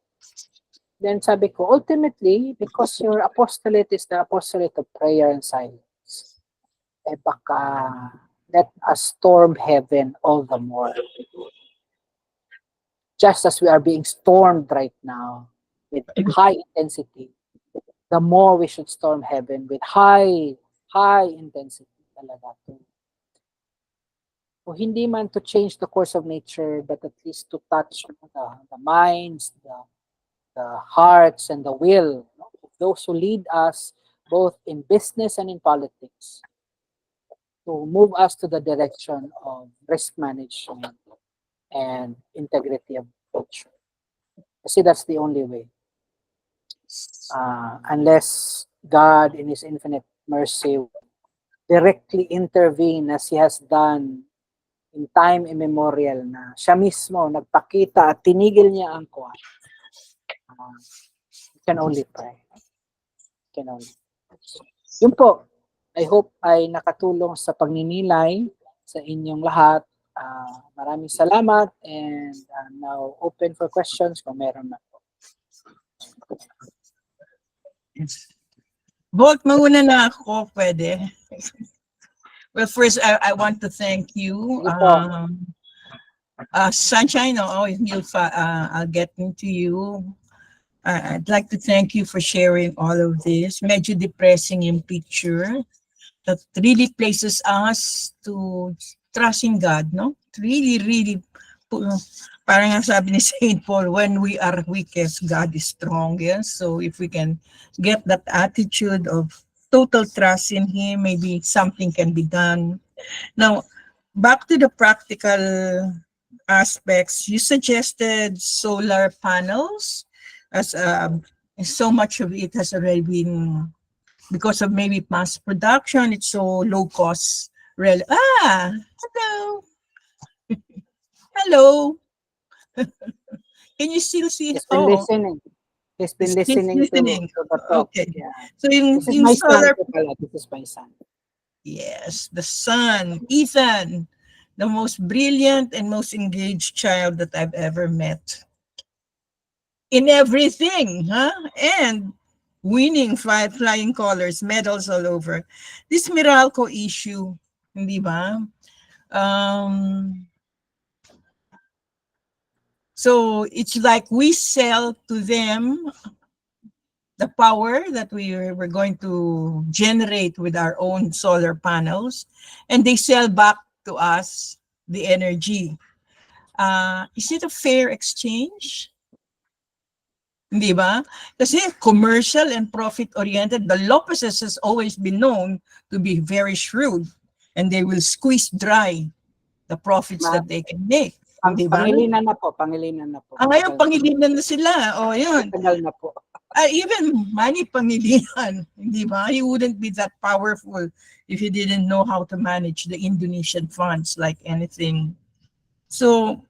Then sabi ko, ultimately, because your apostolate is the apostolate of prayer and silence, baka let us storm heaven all the more. Just as we are being stormed right now with high intensity, the more we should storm heaven with high intensity talaga. O hindi man to change the course of nature, but at least to touch the minds, the hearts, and the will of those who lead us both in business and in politics, to move us to the direction of risk management and integrity of culture. Kasi that's the only way. Unless God in His infinite mercy directly intervene as He has done in time immemorial na siya mismo nagpakita at tinigil niya ang kuwan. You can only pray. You can only. Yun po, I hope ay nakatulong sa pagninilay sa inyong lahat. Maraming salamat and now open for questions kung meron na po. Bolt, mauna na ako, pwede. Well, first, I want to thank you. Sunshine, I'll get into you. I'd like to thank you for sharing all of this. Medyo depressing yung picture. That really places us to trust in God, no? Really, parang ang sabi ni St. Paul, when we are weakest, God is strongest. So if we can get that attitude of total trust in Him, maybe something can be done. Now, back to the practical aspects, you suggested solar panels, as so much of it has already been, because of maybe mass production, it's so low cost. Hello. Hello. Can you still see? He's been listening. He's been listening. To the talk. Okay. Yeah. So this is my solar... son. This is my son. Yes, the son, Ethan, the most brilliant and most engaged child that I've ever met. In everything, and winning flying colors, medals all over. This Meralco issue, hindi ba? So it's like we sell to them the power that we're going to generate with our own solar panels, and they sell back to us the energy. Is it a fair exchange? Di ba? Kasi commercial and profit-oriented, the Lopezes has always been known to be very shrewd, and they will squeeze dry the profits that they can make. Pangilinan na po. Ngayon, pangilinan na sila. O, yun. Tagal na po. Even money pangilinan, di ba? He wouldn't be that powerful if he didn't know how to manage the Indonesian funds like anything. So,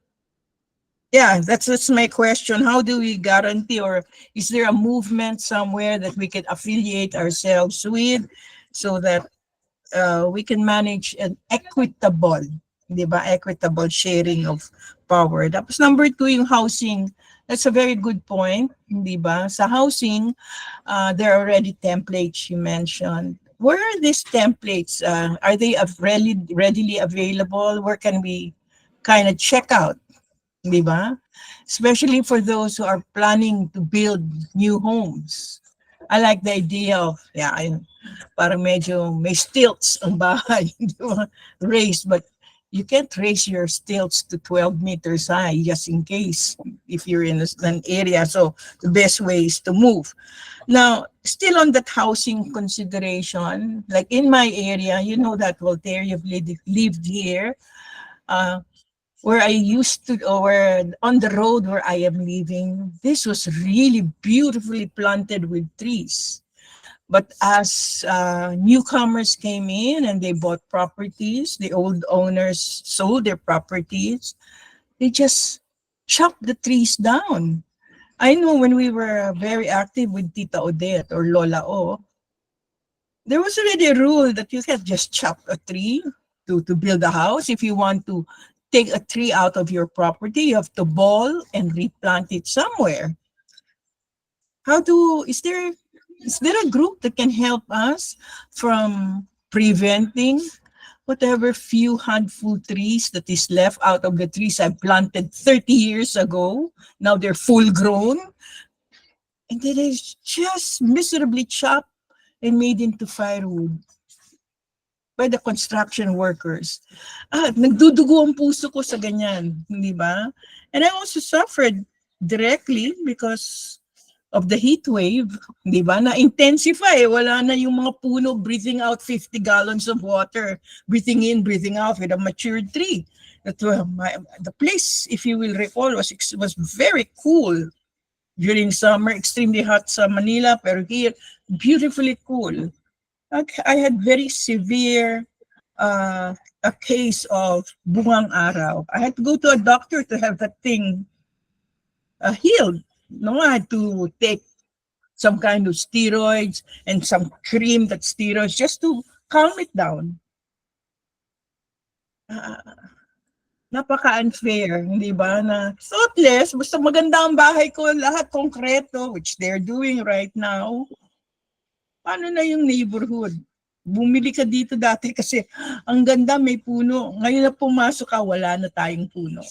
yeah, that's my question. How do we guarantee, or is there a movement somewhere that we can affiliate ourselves with so that we can manage an equitable, di ba? Equitable sharing of power. Tapos number 2, yung housing. That's a very good point, di ba? Sa housing, there are already templates you mentioned. Where are these templates? Are they readily available? Where can we kind of check out? Di ba? Especially for those who are planning to build new homes. I like the idea of, parang medyo may stilts ang bahay, raised, but you can't raise your stilts to 12 meters high just in case if you're in an area. So the best way is to move. Now, still on that housing consideration, like in my area, you know that, Voltaire, you've lived here, where I used to, or on the road where I am living, this was really beautifully planted with trees. But as newcomers came in and they bought properties, the old owners sold their properties, they just chopped the trees down. I know when we were very active with Tita Odette or Lola O, there was already a rule that you can't just chop a tree to build a house. If you want to take a tree out of your property, you have to ball and replant it somewhere. Is there a group that can help us from preventing whatever few handful trees that is left out of the trees I planted 30 years ago? Now they're full grown. And it is just miserably chopped and made into firewood by the construction workers. Nagdudugo ang puso ko sa ganyan, di ba? And I also suffered directly because of the heat wave, di ba? Na-intensify, wala na yung mga puno breathing out 50 gallons of water, breathing in, breathing out with a matured tree. The place, if you will recall, was very cool during summer, extremely hot sa Manila, pero here, beautifully cool. I had very severe a case of bungang araw. I had to go to a doctor to have that thing healed. No, I had to take some kind of steroids and some cream that steroids just to calm it down. Napaka-unfair, hindi ba? Na thoughtless, basta maganda ang bahay ko, lahat konkreto, which they're doing right now. Paano na yung neighborhood? Bumili ka dito dati kasi ang ganda, may puno. Ngayon na pumasok ka, wala na tayong puno.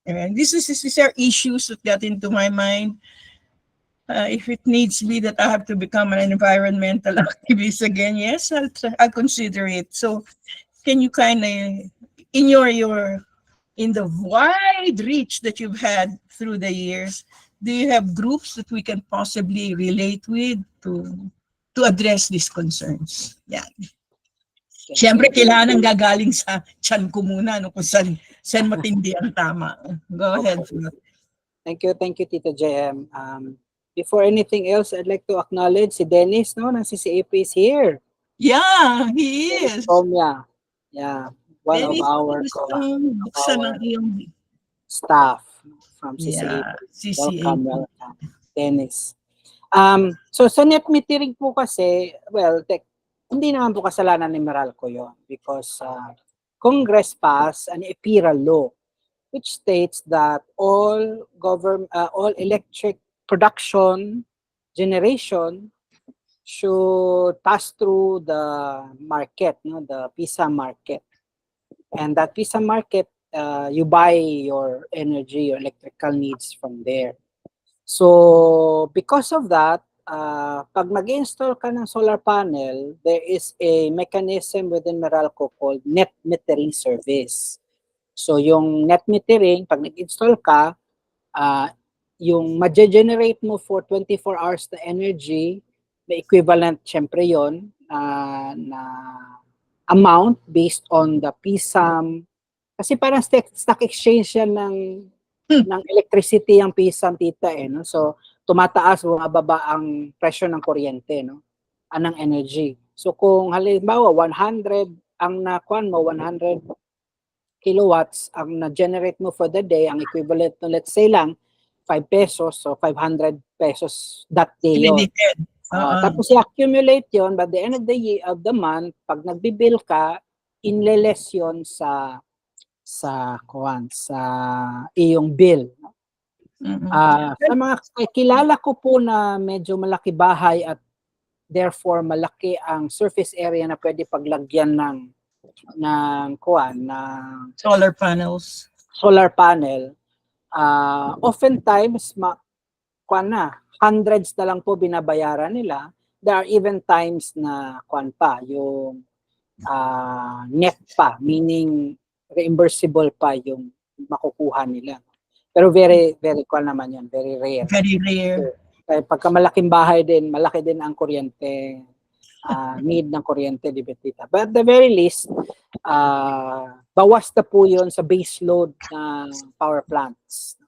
And these are issues that got into my mind. If it needs me that I have to become an environmental activist again, yes, I'll consider it. So, can you kind of, in in the wide reach that you've had through the years, do you have groups that we can possibly relate with to address these concerns? Yeah. Siyempre, kailangan gagaling sa tiyan ko muna, no, kung saan matindi ang tama. Go ahead. Thank you, Tito JM. Before anything else, I'd like to acknowledge si Dennis, no, ng CCAP is here. Yeah, he is. Somya. Yeah, one Dennis, of our staff from CCAP. Yeah, CCAP. Welcome, Dennis. So sa net metering po kasi, well, hindi naman po kasalanan ni Meralco yun because Congress passed an EPIRA law which states that all electric production generation should pass through the market, no, the PISA market. And that PISA market, you buy your energy, your electrical needs from there. So because of that, pag mag-install ka ng solar panel, there is a mechanism within Meralco called net metering service. So yung net metering, pag nag-install ka, yung ma-generate mo for 24 hours na energy, may equivalent syempre yon na amount based on the PSAM. Kasi parang stock exchange yan ng electricity ang PSAM, tita, no? So tumataas o mababa ang presyo ng kuryente, no? Anong energy. So kung halimbawa 100 ang nakuan mo, 100 kilowatts ang na-generate mo for the day, ang equivalent no, let's say lang 5 pesos, so 500 pesos that day yun. Tapos i-accumulate yun, by the end of the month, pag nagbibill ka, inleles yun sa iyong bill. Sa mga kilala ko po na medyo malaki bahay at therefore malaki ang surface area na pwede paglagyan ng solar panels. Solar panel. Oftentimes hundreds na lang po binabayaran nila. There are even times na yung net pa, meaning reimbursable pa yung makukuha nila. Pero very naman yan, very rare. Very rare. Kaya pagka malaking bahay din, malaki din ang kuryente, need ng kuryente, di ba, tita? But at the very least, bawas na po yun sa base load ng power plants.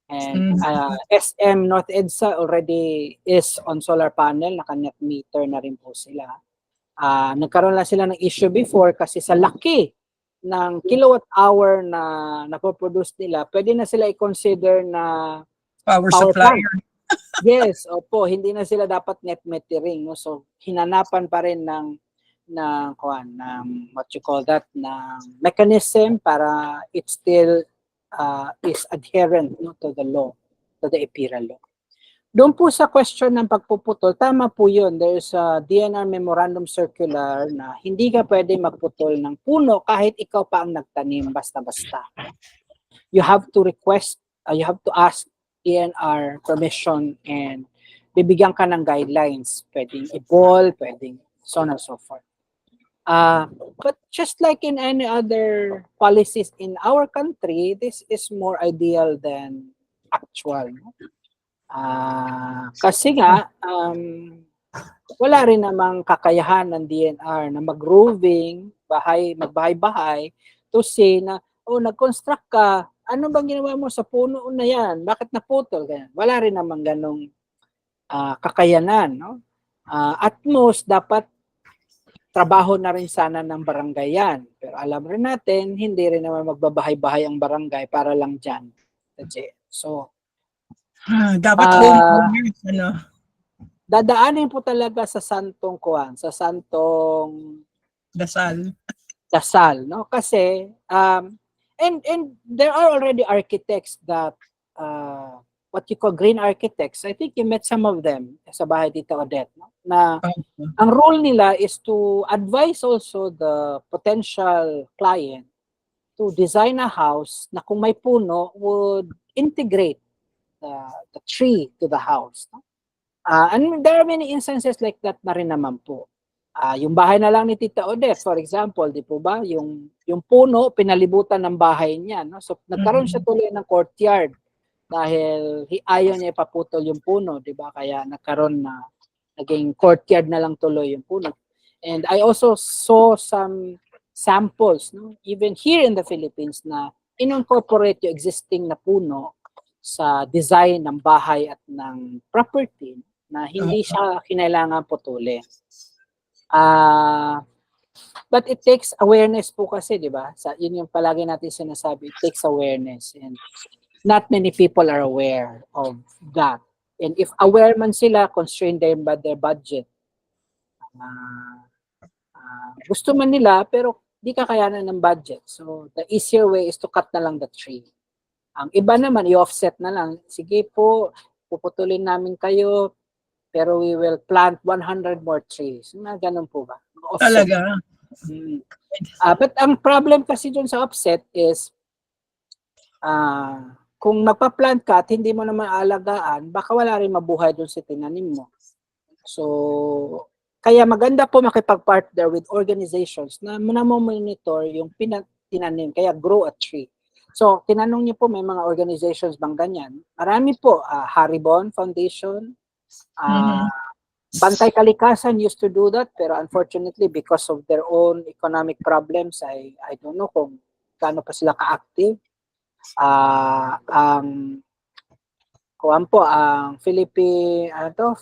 And SM North EDSA already is on solar panel, naka-net meter na rin po sila. Nagkaroon lang sila ng issue before kasi sa laki ng kilowatt hour na napoproduce nila, pwede na sila i-consider na power supplier. Yes, opo, hindi na sila dapat net metering, no? So hinanapan pa rin ng what you call that, na mechanism para it still is adherent, no, to the law, to the EPIRA law. Doon po sa question ng pagpuputol, tama po yun. There's a DNR memorandum circular na hindi ka pwede magputol ng puno kahit ikaw pa ang nagtanim basta-basta. You have to request, you have to ask DNR permission and bibigyan ka ng guidelines. Pwedeng i-ball, pwedeng so on and so forth. But just like in any other policies in our country, this is more ideal than actual. No? Kasi nga, wala rin namang kakayahan ng DNR na mag-roving, magbahay-bahay, to say na, nag-construct ka, ano bang ginawa mo sa puno na yan? Bakit naputol? Wala rin namang ganong kakayanan. No? At most, dapat trabaho na rin sana ng barangay yan. Pero alam rin natin, hindi rin naman magbabahay-bahay ang barangay para lang dyan. So, Dapat Ah, homeowners, ano? dadaanin po talaga sa Santong Kuwan, sa Santong Dasal. Dasal, no? Kasi, and there are already architects that, what you call green architects. I think you met some of them sa bahay Tita Odette, no? Na ang role nila is to advise also the potential client to design a house na kung may puno would integrate the tree to the house. No? And there are many instances like that na rin naman po. Yung bahay na lang ni Tita Odette, for example, di po ba? Yung puno, pinalibutan ng bahay niya. No? So, nagkaroon siya tuloy ng courtyard dahil ayaw niya ipaputol yung puno, di ba? Kaya naging courtyard na lang tuloy yung puno. And I also saw some samples, no? Even here in the Philippines na incorporate yung existing na puno sa design ng bahay at ng property na hindi siya kinailangan putulin. But it takes awareness po kasi, di ba? Yun yung palagi natin sinasabi, it takes awareness. And not many people are aware of that. And if aware man sila, constrained them by their budget. Gusto man nila, pero di kakayanan ng budget. So, the easier way is to cut na lang the tree. Ang iba naman, i-offset na lang. Sige po, puputulin namin kayo, pero we will plant 100 more trees. Ganun po ba? Offset. Talaga? But ang problem kasi dun sa offset is, kung magpa-plant ka at hindi mo naman alagaan, baka wala rin mabuhay dun sa tinanim mo. So, kaya maganda po makipag-partner with organizations na monitor yung tinanim, kaya grow a tree. So, tinanong niyo po, may mga organizations bang ganyan? Marami po, Haribon Foundation, Bantay Kalikasan used to do that, pero unfortunately, because of their own economic problems, I don't know kung gaano pa sila ka-active. Ang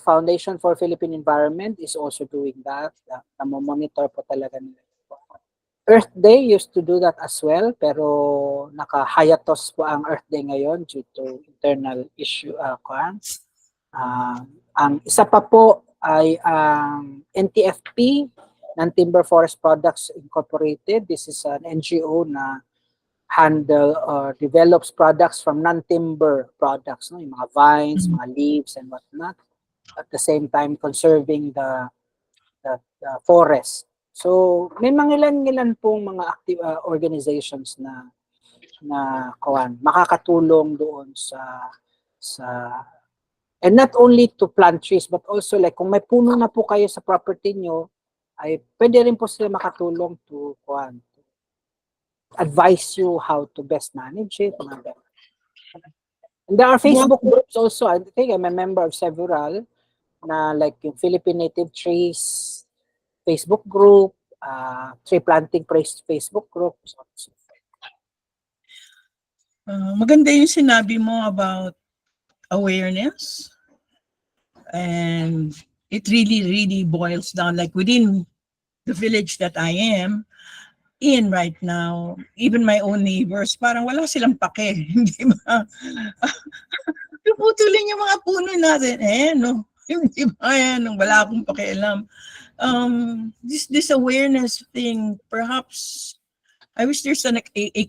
Foundation for Philippine Environment is also doing that. Namomonitor po talaga nila. Earth Day used to do that as well, pero naka-hiatus po ang Earth Day ngayon due to internal issue. Ang isa pa po ay ang NTFP, Non-Timber Forest Products Incorporated. This is an NGO na handle or develops products from non-timber products, no? Yung mga vines, mga leaves, and whatnot. At the same time, conserving the forest. So, may mga ilan pong mga active organizations na makakatulong doon sa and not only to plant trees, but also like kung may puno na po kayo sa property nyo, ay pwede rin po sila makatulong to advise you how to best manage it. And there are Facebook groups also. I think I'm a member of several na like yung Philippine Native Trees Facebook group, tree planting Facebook group. Maganda yung sinabi mo about awareness. And it really boils down, like within the village that I am in right now, even my own neighbors, parang wala silang pake, hindi ba? Puputulin yung mga puno natin, no? Hindi ba yan? Wala akong pakialam. This awareness thing, perhaps, I wish there's a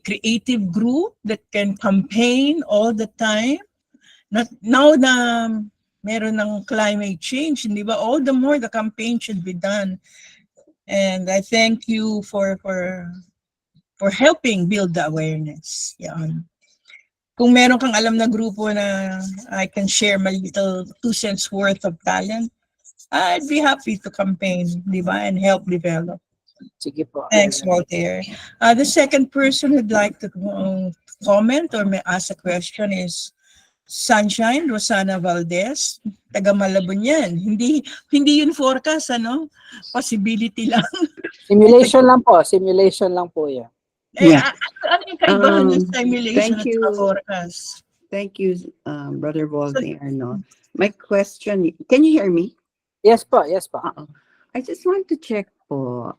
creative group that can campaign all the time. Now na meron ng climate change, hindi ba? All the more the campaign should be done. And I thank you for helping build the awareness. Yan. Kung meron kang alam na grupo na I can share my little 2 cents worth of talent, I'd be happy to campaign, di ba? And help develop. Sige po. Thanks, Walter. The second person who'd like to comment or may ask a question is Sunshine Rosana Valdez, taga Malabon yan. Hindi yun forecast, ano? Possibility lang. Simulation lang po yan. Ano yung kaibahan ng simulation at forecast? Thank you, Brother Voltaire. No? My question, can you hear me? Yes po. I just want to check po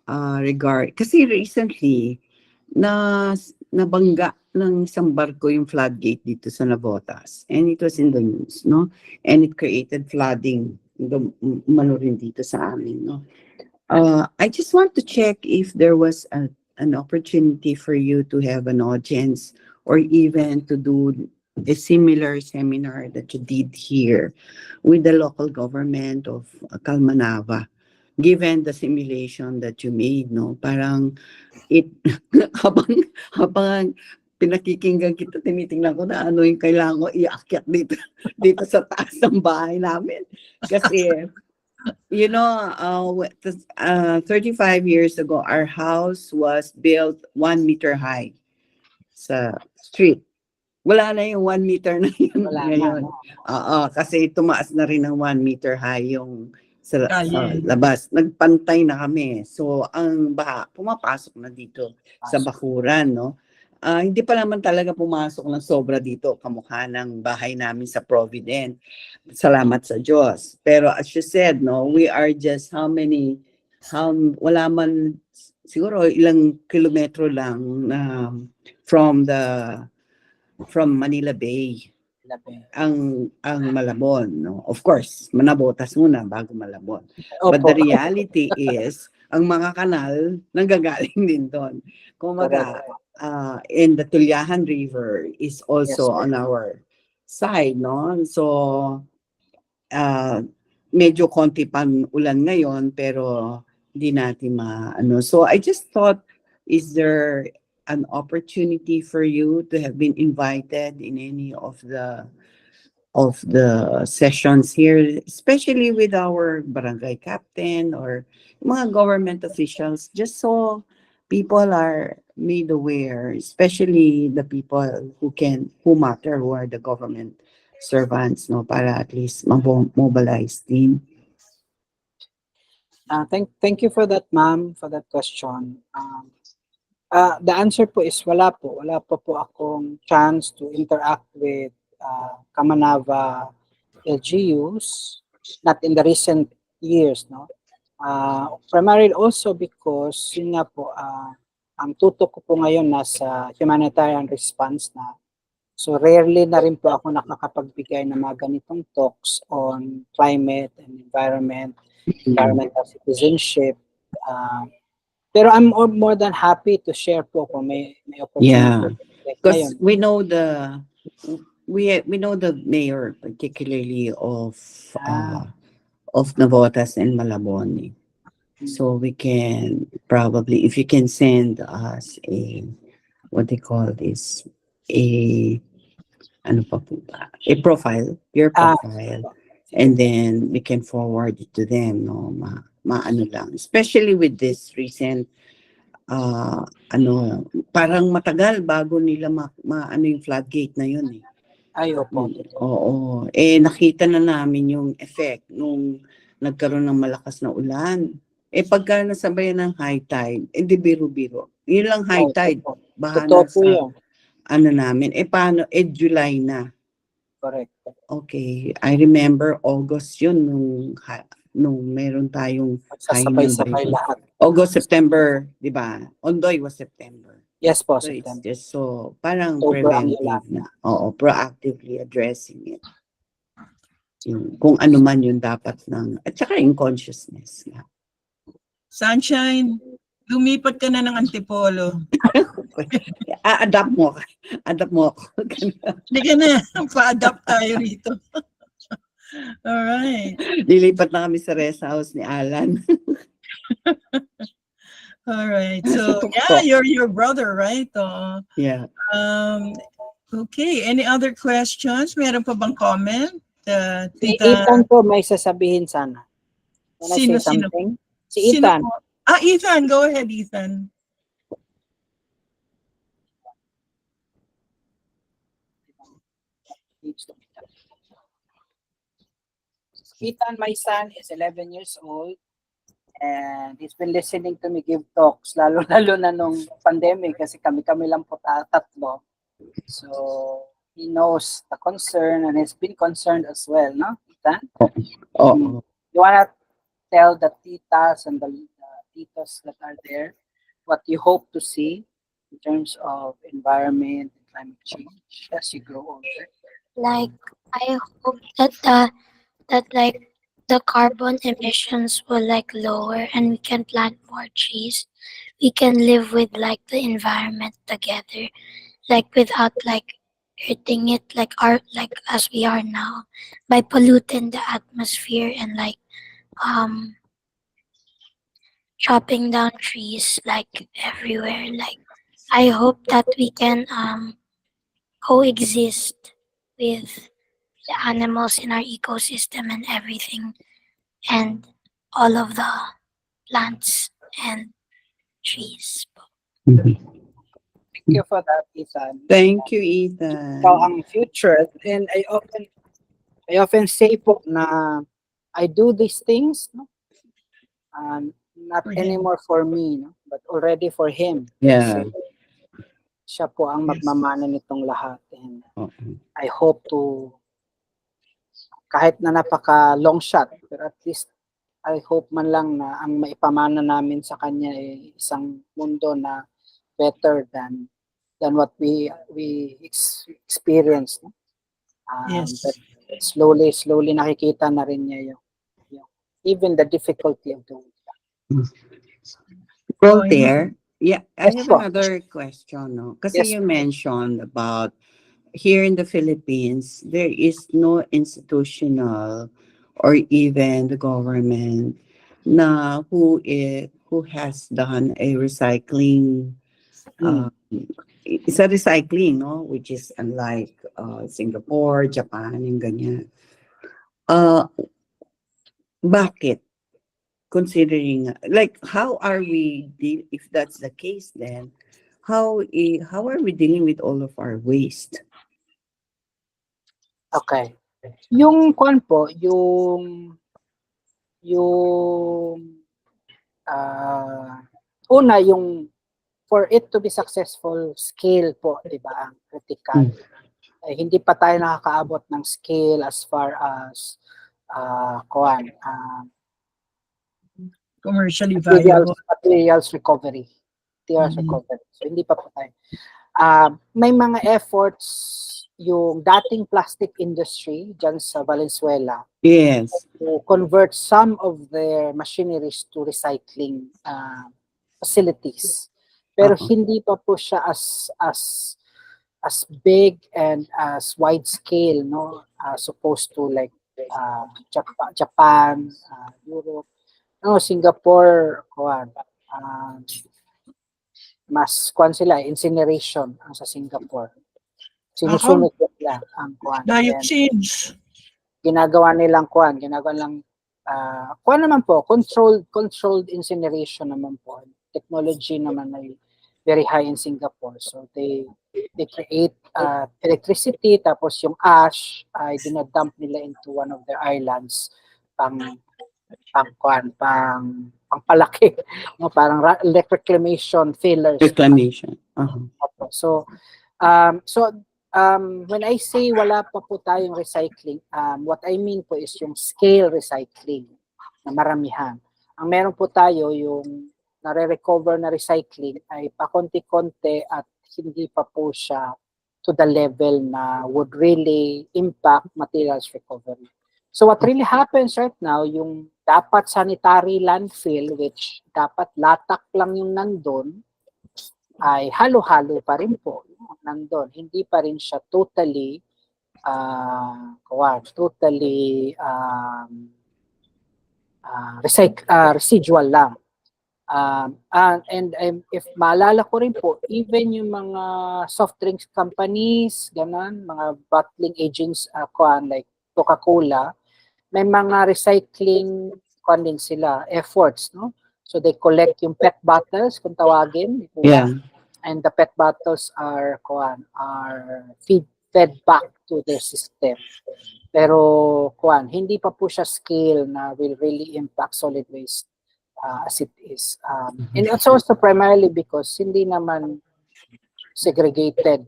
kasi recently nabangga ng isang barko yung floodgate dito sa Navotas, and it was in the news, no? And it created flooding umano rin dito sa amin, no? I just want to check if there was an opportunity for you to have an audience or even to do a similar seminar that you did here with the local government of Calmanava, given the simulation that you made, no? Parang it habang pinakikinggan kita, tinitingnan ko na ano yung kailangan ko iakyat dito sa taas ng bahay namin. Kasi, 35 years ago, our house was built 1 meter high sa street. Wala na yung 1 meter na yun Wala ngayon. na. Kasi tumaas na rin ng 1 meter high yung sa Kalye. labas. Nagpantay na kami. So, ang baha, pumapasok na dito sa bakuran, no? Hindi pa naman talaga pumasok ng sobra dito, kamukha ng bahay namin sa Provident. Salamat sa Diyos. Pero as you said, no, we are just wala man, siguro ilang kilometro lang from Manila Bay ang Malabon, no? Of course, Manabotas muna bago Malabon. But the reality is, ang mga kanal nanggagaling din doon. Kumaga, and the Tulyahan River is also on our side, no? So, medyo konti pang ulan ngayon, pero hindi natin maano. So, I just thought, is there an opportunity for you to have been invited in any of the sessions here, especially with our barangay captain or mga government officials, just so people are made aware, especially the people who matter, who are the government servants, no, para at least mobilize din. Thank you for that, ma'am, for that question. The answer po is wala po. Wala po akong chance to interact with Kamanava LGUs, not in the recent years, no? Primarily also because yun nga po, ang tutok ko po ngayon nasa humanitarian response na. So rarely na rin po ako nakakapagbigay ng mga ganitong talks on climate and environmental citizenship. Pero I'm more than happy to share po kung may opportunity. Yeah, because we know the mayor, particularly of Navotas and Malabon. So we can probably, if you can send us what they call this, a profile, your profile, and then we can forward it to them, no? Maano lang, especially with this recent parang matagal bago nila maano yung floodgate na yun eh. Ay, opo. Oo. Nakita na namin yung effect nung nagkaroon ng malakas na ulan. Pagka nasabayan ng high tide, di biro-biro. Yun lang high tide. Baha na sa namin. Paano? July na. Correct. Okay. I remember August yun nung meron tayong sabay lahat. August, September, di ba? Ondoy was September. Yes po, So September. it's just parang preventive na. Oo, proactively addressing it. Kung ano man yung dapat at saka yung consciousness na. Sunshine, lumipat ka na ng Antipolo. Adapt mo ako. Hindi ka na, pa-adapt tayo rito. Alright. Lilipat na kami sa rest house ni Alan. Alright. So, yeah, you're your brother, right? Yeah. Okay. Any other questions? Meron pa bang comment? Si Ethan po may sasabihin sana. Sino? Si Ethan. Ethan. Go ahead, Ethan. Ethan, my son, is 11 years old and he's been listening to me give talks, lalo na nung pandemic kasi kami lang po tatlo. So, he knows the concern and he's been concerned as well, no, Ethan? Oh. You wanna tell the titas and the titos that are there what you hope to see in terms of environment and climate change as you grow older? Like I hope that like the carbon emissions will like lower and we can plant more trees. We can live with like the environment together, like without like hurting it like as we are now by polluting the atmosphere and like um chopping down trees like everywhere. Like I hope that we can coexist with the animals in our ecosystem and everything and all of the plants and trees. Mhm. Thank you for that, Ethan. Thank you, Ikaw Ethan. ang future. And I often say po na I do these things, no? Not For him. anymore for me, no? But already for him. Yeah. Kasi siya po ang Yes. magmamana nitong lahat. And Oo. I hope to, kahit na napaka long shot, pero at least I hope man lang na ang maipamana namin sa kanya ay isang mundo na better than what we experience, no? Yes. But slowly nakikita na rin niya yung even the difficulty of doing that. Voltaire, yeah, I Yes have po. another question, no? Kasi Yes. you mentioned about here in the Philippines, there is no institutional or even the government na who has done a recycling it's a recycling, no, which is unlike Singapore, Japan, yung ganyan. Bakit? Considering like how are we if that's the case, then how are we dealing with all of our waste? Okay. Yung kwan po, una yung for it to be successful, scale po, di ba, ang critical. Hindi pa tayo nakakaabot ng scale as far as Commercially viable. materials recovery. Materials Mhm. recovery. So hindi pa po tayo. May mga efforts yung dating plastic industry dyan sa Valenzuela Yes. to convert some of their machineries to recycling facilities. Pero hindi pa po siya as big and as wide scale, no, supposed to like Japan, Europe, no, Singapore, mas sila incineration ang sa Singapore. Sinusunod nila ang Dioxins. ginagawa nilang naman po, controlled incineration naman po. Technology naman ay very high in Singapore. So they create electricity, tapos yung ash ay dinadump nila into one of their islands pangpalaki, no, parang reclamation fillers. Reclamation. So when I say wala pa po tayong recycling, what I mean po is yung scale recycling na maramihan. Ang meron po tayo yung nare-recover na recycling ay pakonti-konti at hindi pa po siya to the level na would really impact materials recovery. So what really happens right now, yung dapat sanitary landfill, which dapat latak lang yung nandun, ay halo-halo pa rin po nandun. Hindi pa rin siya totally residual lang. And if maalala ko rin po, even yung mga soft drinks companies, ganun, mga bottling agents, like Coca-Cola, may mga recycling din sila, efforts, no? So they collect yung PET bottles, kung tawagin. Yeah. And the PET bottles are fed back to their system. Pero hindi pa po siya scale na will really impact solid waste as it is. And it's also primarily because hindi naman segregated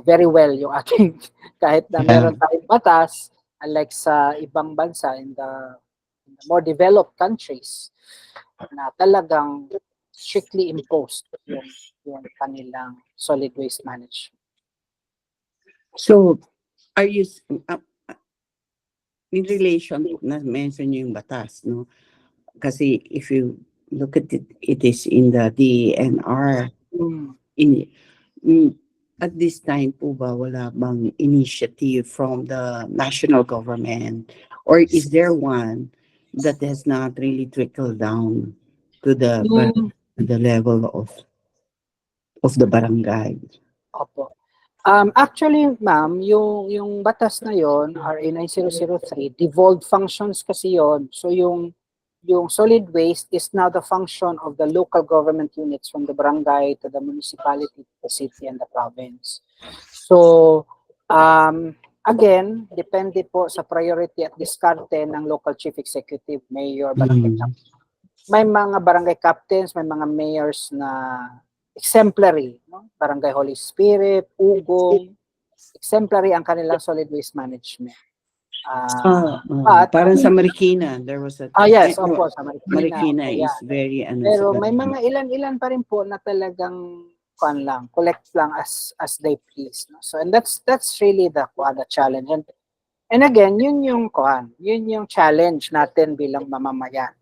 very well yung aking kahit na meron tayong batas, unlike sa ibang bansa in the more developed countries na talagang strictly imposed yung kanilang solid waste management. So, are you, in relation, na mention niyo yung batas, no? Kasi if you look at it, it is in the DNR. At this time po ba, wala bang initiative from the national government? Or is there one that has not really trickled down to the level of the barangay? Opo. Actually, ma'am, yung batas na yon, RA 9003, devolved functions kasi yon. So yung solid waste is now the function of the local government units from the barangay to the municipality, the city, and the province. So, again, depende po sa priority at diskarte ng local chief executive, mayor, barangay captain. May mga barangay captains, may mga mayors na exemplary, no? Barangay Holy Spirit, Ugong, exemplary ang kanilang solid waste management. But parang sa Marikina, there was a... yes, opo, sa Marikina. Is very... Pero may mga ilan-ilan pa rin po na talagang collect lang as they please. No? So, and that's really the challenge. And again, yun yung challenge natin bilang mamamayan.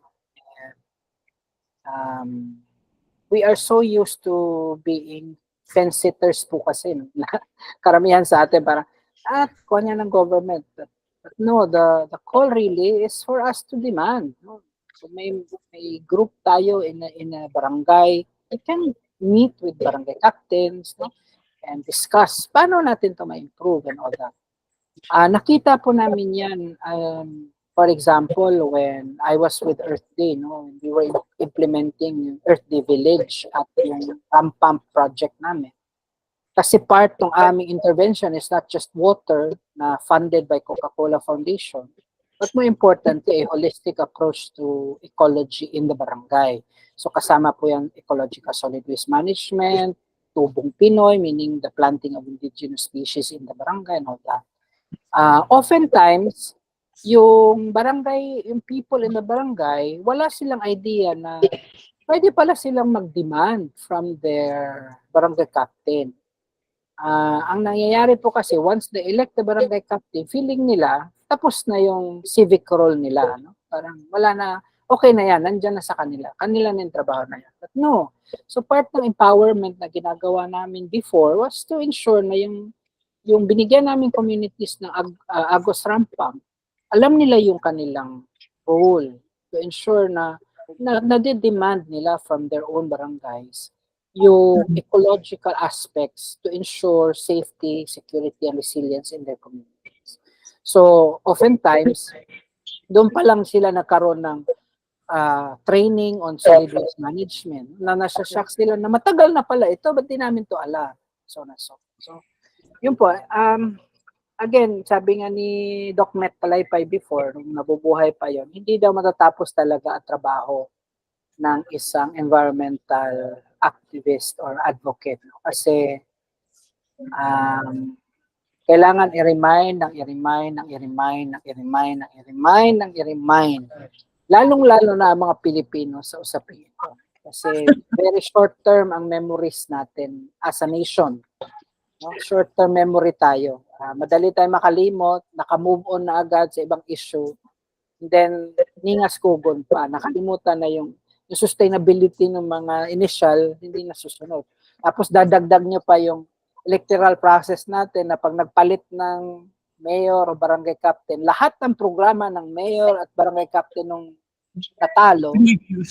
We are so used to being fence-sitters po kasi. No? Karamihan sa atin parang, kuha ng government. But no, the call really is for us to demand. No? So may group tayo in a barangay. We can meet with barangay captains, no? And discuss paano natin to ma-improve and all that. Nakita po namin yan. For example, when I was with Earth Day, no, we were implementing Earth Day Village at yung pump project namin. Kasi part ng aming intervention is not just water na funded by Coca-Cola Foundation, but more importantly, a holistic approach to ecology in the barangay. So kasama po yung ecological solid waste management, tubong Pinoy, meaning the planting of indigenous species in the barangay and all that. Oftentimes, yung people in the barangay, wala silang idea na pwede pala silang mag-demand from their barangay captain. Ang nangyayari po kasi, once they elect the barangay captain, feeling nila, tapos na yung civic role nila. No? Parang wala na, okay na yan, nandyan na sa kanila. Kanila na yung trabaho na yan. But no. So part ng empowerment na ginagawa namin before was to ensure na yung binigyan namin communities ng Agos Rampang, alam nila yung kanilang role to ensure na demand nila from their own barangays yung ecological aspects to ensure safety, security, and resilience in their communities. So, oftentimes, doon pa lang sila nagkaroon ng training on solid waste management na nasa-shock sila na matagal na pala ito, ba't di namin to alam? So, yun po. Again, sabi nga ni Doc Met Talaypay before, nung nabubuhay pa yon, hindi daw matatapos talaga ang trabaho ng isang environmental activist or advocate. No? Kasi kailangan i-remind. Lalong-lalo na ang mga Pilipino sa usapin ito. Kasi very short-term ang memories natin as a nation. No? Short-term memory tayo. Madali tayo makalimot, naka-move on na agad sa ibang issue. And then, ningas kugon pa. Nakalimutan na yung sustainability ng mga initial, hindi na susunod. Tapos dadagdag nyo pa yung electoral process natin na pag nagpalit ng mayor o barangay captain, lahat ng programa ng mayor at barangay captain ng natalo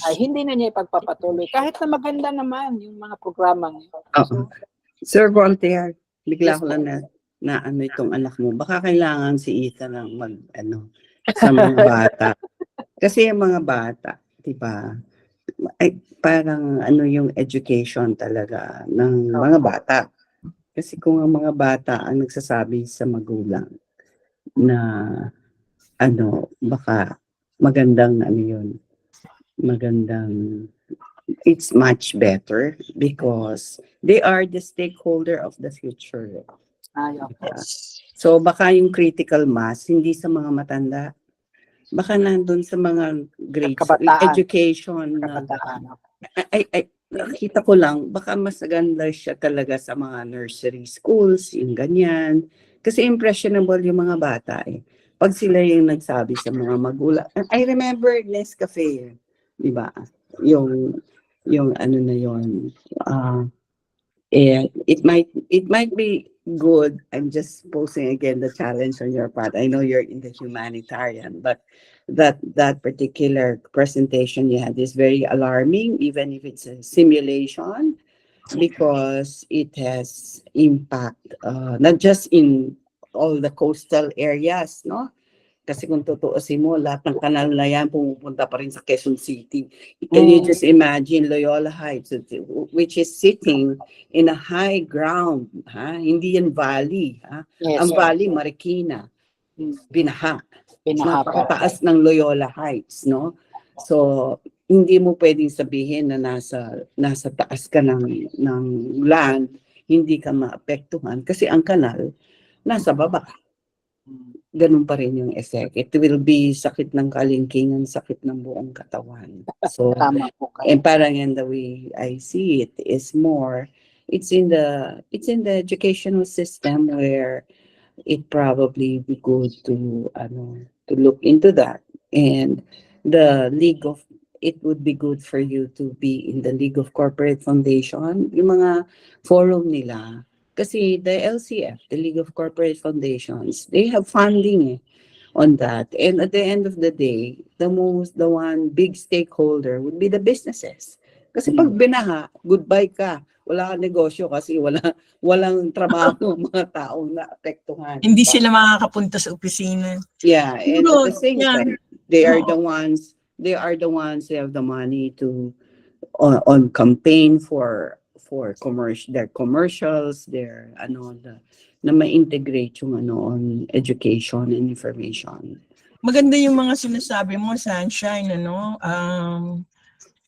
ay hindi na niya ipagpapatuloy. Kahit na maganda naman yung mga programang yun. So, Sir Voltaire, bigla ko lang na itong anak mo. Baka kailangan si Ethan lang sa mga bata. Kasi yung mga bata, diba, ay parang yung education talaga ng mga bata. Kasi kung ang mga bata ang nagsasabi sa magulang na baka magandang it's much better because they are the stakeholder of the future. okay. So baka yung critical mass hindi sa mga matanda, Baka nandun sa mga grades, Kabataan. education. Kabataan. Nakita ko lang, baka mas maganda siya talaga sa mga nursery schools, yung ganyan. Kasi impressionable yung mga bata eh. Pag sila yung nagsabi sa mga magulang. I remember Nescafe, di ba? Yung ano na yun. And it might be good. I'm just posing again the challenge on your part. I know you're in the humanitarian, but that particular presentation you had is very alarming, even if it's a simulation, because it has impact not just in all the coastal areas, no? Kasi kung tutuusin mo, lahat ng kanal na yan pumupunta pa rin sa Quezon City. Can you just imagine Loyola Heights, which is sitting in a high ground, ha? Hindi yan valley, ha? Yes, Ang sir. valley, Marikina, binaha. Pinahaba. Napakataas ng Loyola Heights, no? So, hindi mo pwedeng sabihin na nasa taas ka ng land, hindi ka maapektuhan kasi ang kanal nasa baba. Ganun pa rin yung effect. It will be sakit ng kalingkingan, sakit ng buong katawan. So, Tama po kayo. and parang in the way I see it is more, it's in the educational system where it probably be good to look into that. And it would be good for you to be in the League of Corporate Foundation, yung mga forum nila. Kasi the LCF, the League of Corporate Foundations, they have funding on that. And at the end of the day, the one big stakeholder would be the businesses. Kasi pag binaha, goodbye ka. Wala kang negosyo kasi walang trabaho ang mga taong naapektuhan. Hindi sila makakapunta sa opisina. Yeah, and at the same Yeah. time, they are Oo. the ones who have the money to on campaign for their commercials, their na ma-integrate yung on education and information. Maganda yung mga sinasabi mo, Sunshine,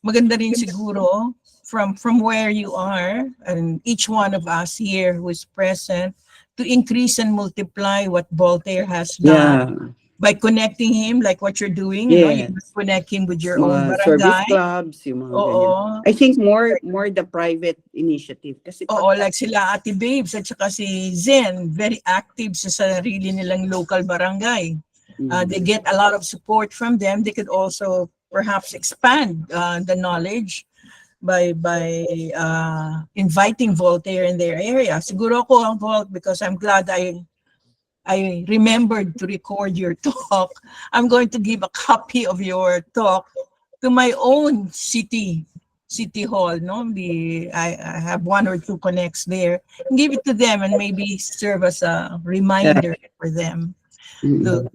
maganda rin siguro from where you are and each one of us here who is present to increase and multiply what Voltaire has done Yeah, by connecting him like what you're doing, Yes. you must connect him with your own mga service barangay. clubs, yung mga ganyan. Oo. I think more the private initiative kasi Oo, like sila Ate Babes at saka si Zen, very active sa sarili nilang local barangay. They get a lot of support from them. They could also perhaps expand the knowledge by inviting Voltaire in their area. Siguro ako ang Volt because I'm glad I remembered to record your talk. I'm going to give a copy of your talk to my own city hall. No, I have one or two connects there. Give it to them and maybe serve as a reminder for them to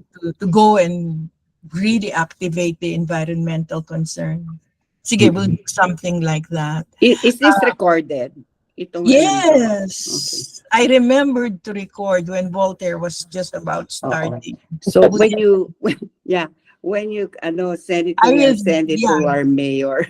go and really activate the environmental concern. Sige, we'll do something like that. Is this recorded? Yes, I remembered to record when Voltaire was just about starting. So when you send it to I me, will- send it to our mayor.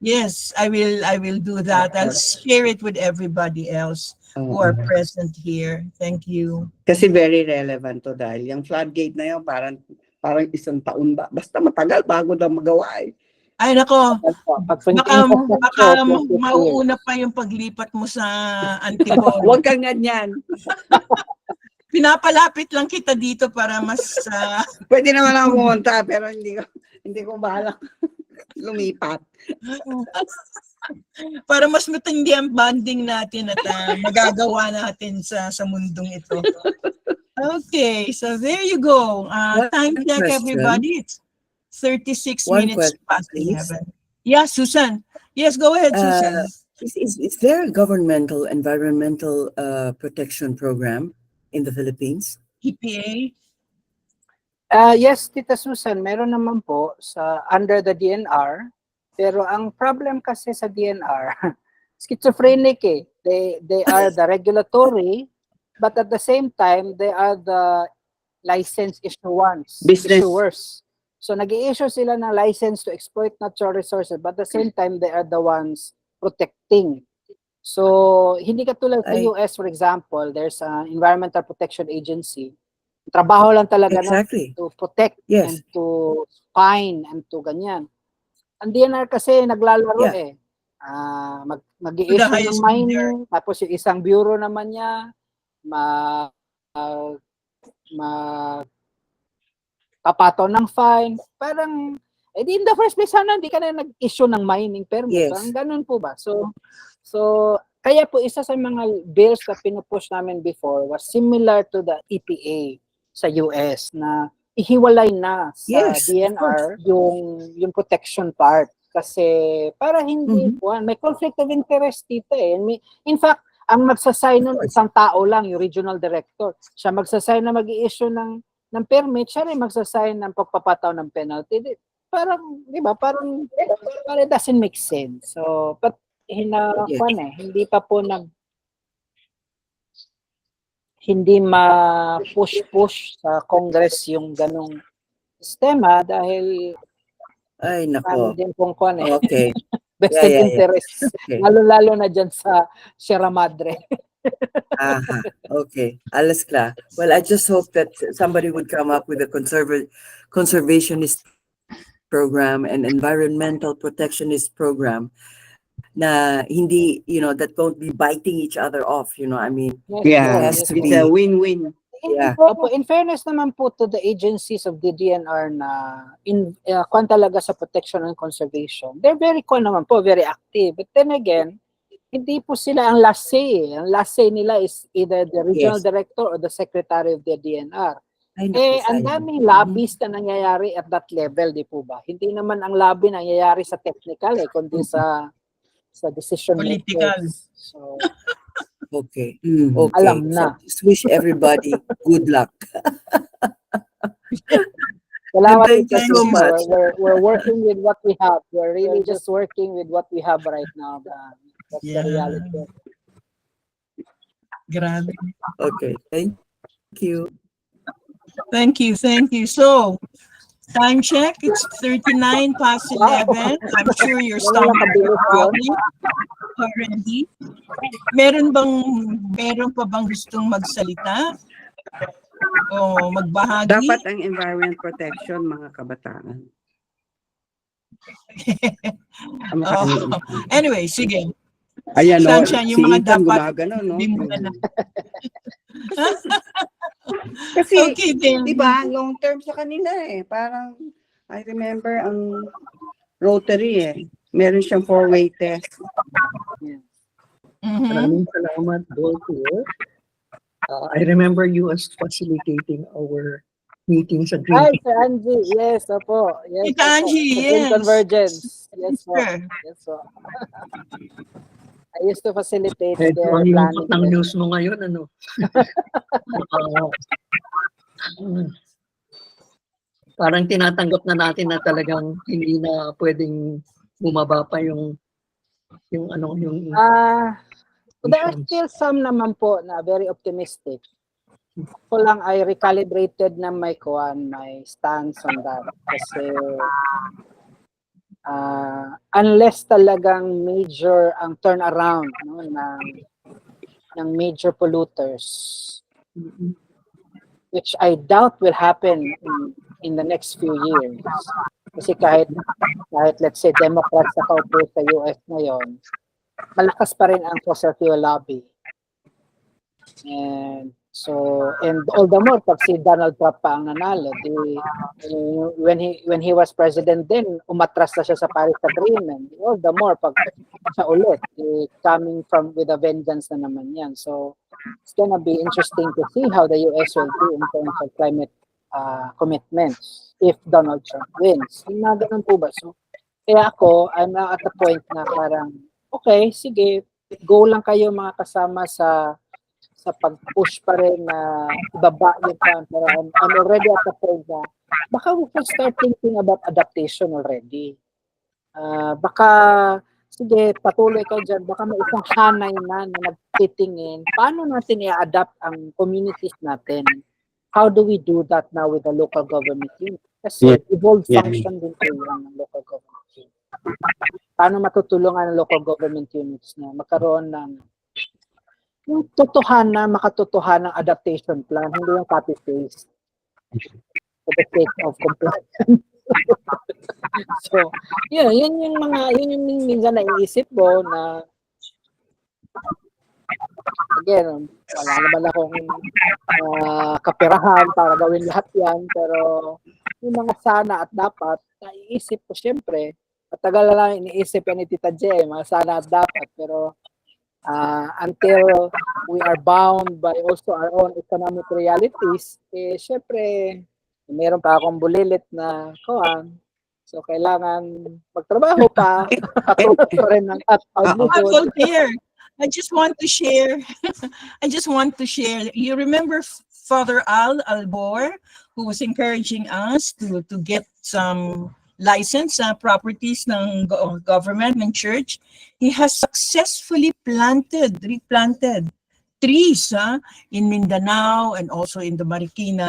Yes, I will do that. I'll share it with everybody else who are present here. Thank you. Kasi very relevant to dahil yung floodgate na yun parang isang taon ba? Basta matagal bago daw magawa eh. Ay nako, Pag baka mauuna pa yung paglipat mo sa Antipolo. Huwag kang ganyan. Pinapalapit lang kita dito para mas Pwede naman ako pumunta pero hindi ko bahala lumipat. para mas matindi ang bonding natin at magagawa natin sa mundong ito. Okay, so there you go. Time check, question. everybody. It's 36 One minutes question, past please. 11. Yeah, Susan. Yes, go ahead, Susan. Is there a governmental environmental protection program in the Philippines? EPA. Yes, Tita Susan, meron naman po under the DNR. Pero ang problem kasi sa DNR, schizophrenic eh. They are the regulatory, but at the same time, they are the license issuers. So nag-i-issue sila ng license to exploit natural resources, but at the same time, they are the ones protecting. So hindi katulad sa US, for example, there's an Environmental Protection Agency Trabaho lang talaga na Exactly. to protect Yes. and to fine and to ganyan. Ang DNR kasi naglalaro Yeah. mag-i-issue ng highest mining, tapos yung isang bureau naman niya, papato ng fine. Parang, in the first place, sana hindi ka na nag-issue ng mining permit. Yes. Parang ganun po ba? So, kaya po isa sa mga bills na pinupush namin before was similar to the EPA sa US na ihiwalay na sa Yes, of DNR yung protection part. Kasi para hindi Mhm. po, may conflict of interest dito eh. In fact, ang magsasign nun course. isang tao lang, yung regional director. Siya magsasign na mag-i-issue ng permit, siya rin magsasign ng pagpapataw ng penalty. Parang, di ba, parang it doesn't make sense. So, but hindi pa po hindi ma-push sa Congress yung ganong sistema dahil Ay, ano nako. din pong Okay. vested Yeah. interest. Okay. Lalo-lalo na dyan sa Sierra Madre. Aha. Okay. Alles klar. Well, I just hope that somebody would come up with a conservationist program and environmental protectionist program na hindi, that won't be biting each other off, I mean. Yeah, Has yes to po. it's a win-win. Yeah. Opo, in fairness naman po to the agencies of the DNR na kwan talaga sa protection and conservation, they're very very active. But then again, hindi po sila ang last say. Ang last say nila is either the regional Yes. director or the secretary of the DNR. Ay, naku, Ang sayang. daming lobbies na nangyayari at that level, di po ba? Hindi naman ang lobby nangyayari sa technical kundi sa decision Political. makers. So, Okay. Okay. Alam na. So, just wish everybody good luck. salamat Thank you po so kasi much. We're working with what we have. We're really just working with what we have right now. That's the Yeah. reality. Grabe. Okay. Thank you. Thank you. So, time check, it's 39 past 11. I'm sure your stomach is growling already. Meron pa bang gustong magsalita? O magbahagi? Dapat ang environment protection, mga kabataan. Oh, anyway, sige. Ayan o, Sunshine, si yung mga Ethan dapat gumagano, no? hindi mo na lang. Kasi, Okay, then. diba, long term sa kanila eh. Parang, I remember ang Rotary eh. Meron siyang 4-way test. Mhm. Maraming salamat, Volker. I remember you as facilitating our meetings at Hi, Green. Sir Angie. Yes, opo. Yes, Tita Angie, Sa Green yes. Convergence. Yes, po. Sure. Yes, po. I used to facilitate Medyo their ang planning. lungkot ng news mo ngayon, ano? Parang tinatanggap na natin na talagang hindi na pwedeng bumaba pa yung There are still some naman po na very optimistic. Ako lang ay recalibrated na my stance on that. Kasi unless talagang major ang turnaround ng major polluters, which I doubt will happen in the next few years. Kasi kahit let's say Democrats na kaupo sa US ngayon, malakas pa rin ang fossil fuel lobby. And all the more pag si Donald Trump pa ang nanalo, when he was president then umatras na siya sa Paris Agreement. All the more pag siya ulit, coming with a vengeance na naman yan. So it's gonna be interesting to see how the US will do in terms of climate commitments if Donald Trump wins. Yung mga ganun po ba? So kaya ako, I'm now at the point na parang okay, sige, go lang kayo mga kasama sa pag-push pa rin na ibaba yung plan. Pero I'm already at the point na baka we can start thinking about adaptation already. Baka, sige, patuloy kayo dyan. Baka may isang hanay na nagtitingin. Paano natin i-adapt ang communities natin? How do we do that now with the local government unit? Kasi evolved function din po yan ng local government unit. Paano matutulungan ng local government units na magkaroon ng yung makatotohanan ng adaptation plan, hindi yung copy-paste. for the sake of compliance. So, yun yung minsan naiisip ko na again, wala naman akong kapirahan para gawin lahat yan, pero yung mga sana at dapat, naiisip ko syempre, matagal na lang iniisip yan ni Tita J, mga sana at dapat, pero until we are bound by also our own economic realities, syempre, meron pa akong bulilit na kuhan. So, kailangan magtrabaho pa, katulad ko rin ng livelihood. Voltaire, I just want to share. I just want to share. You remember Father Albor, who was encouraging us to get some license properties ng government, ng church. He has successfully replanted trees in Mindanao and also in the Marikina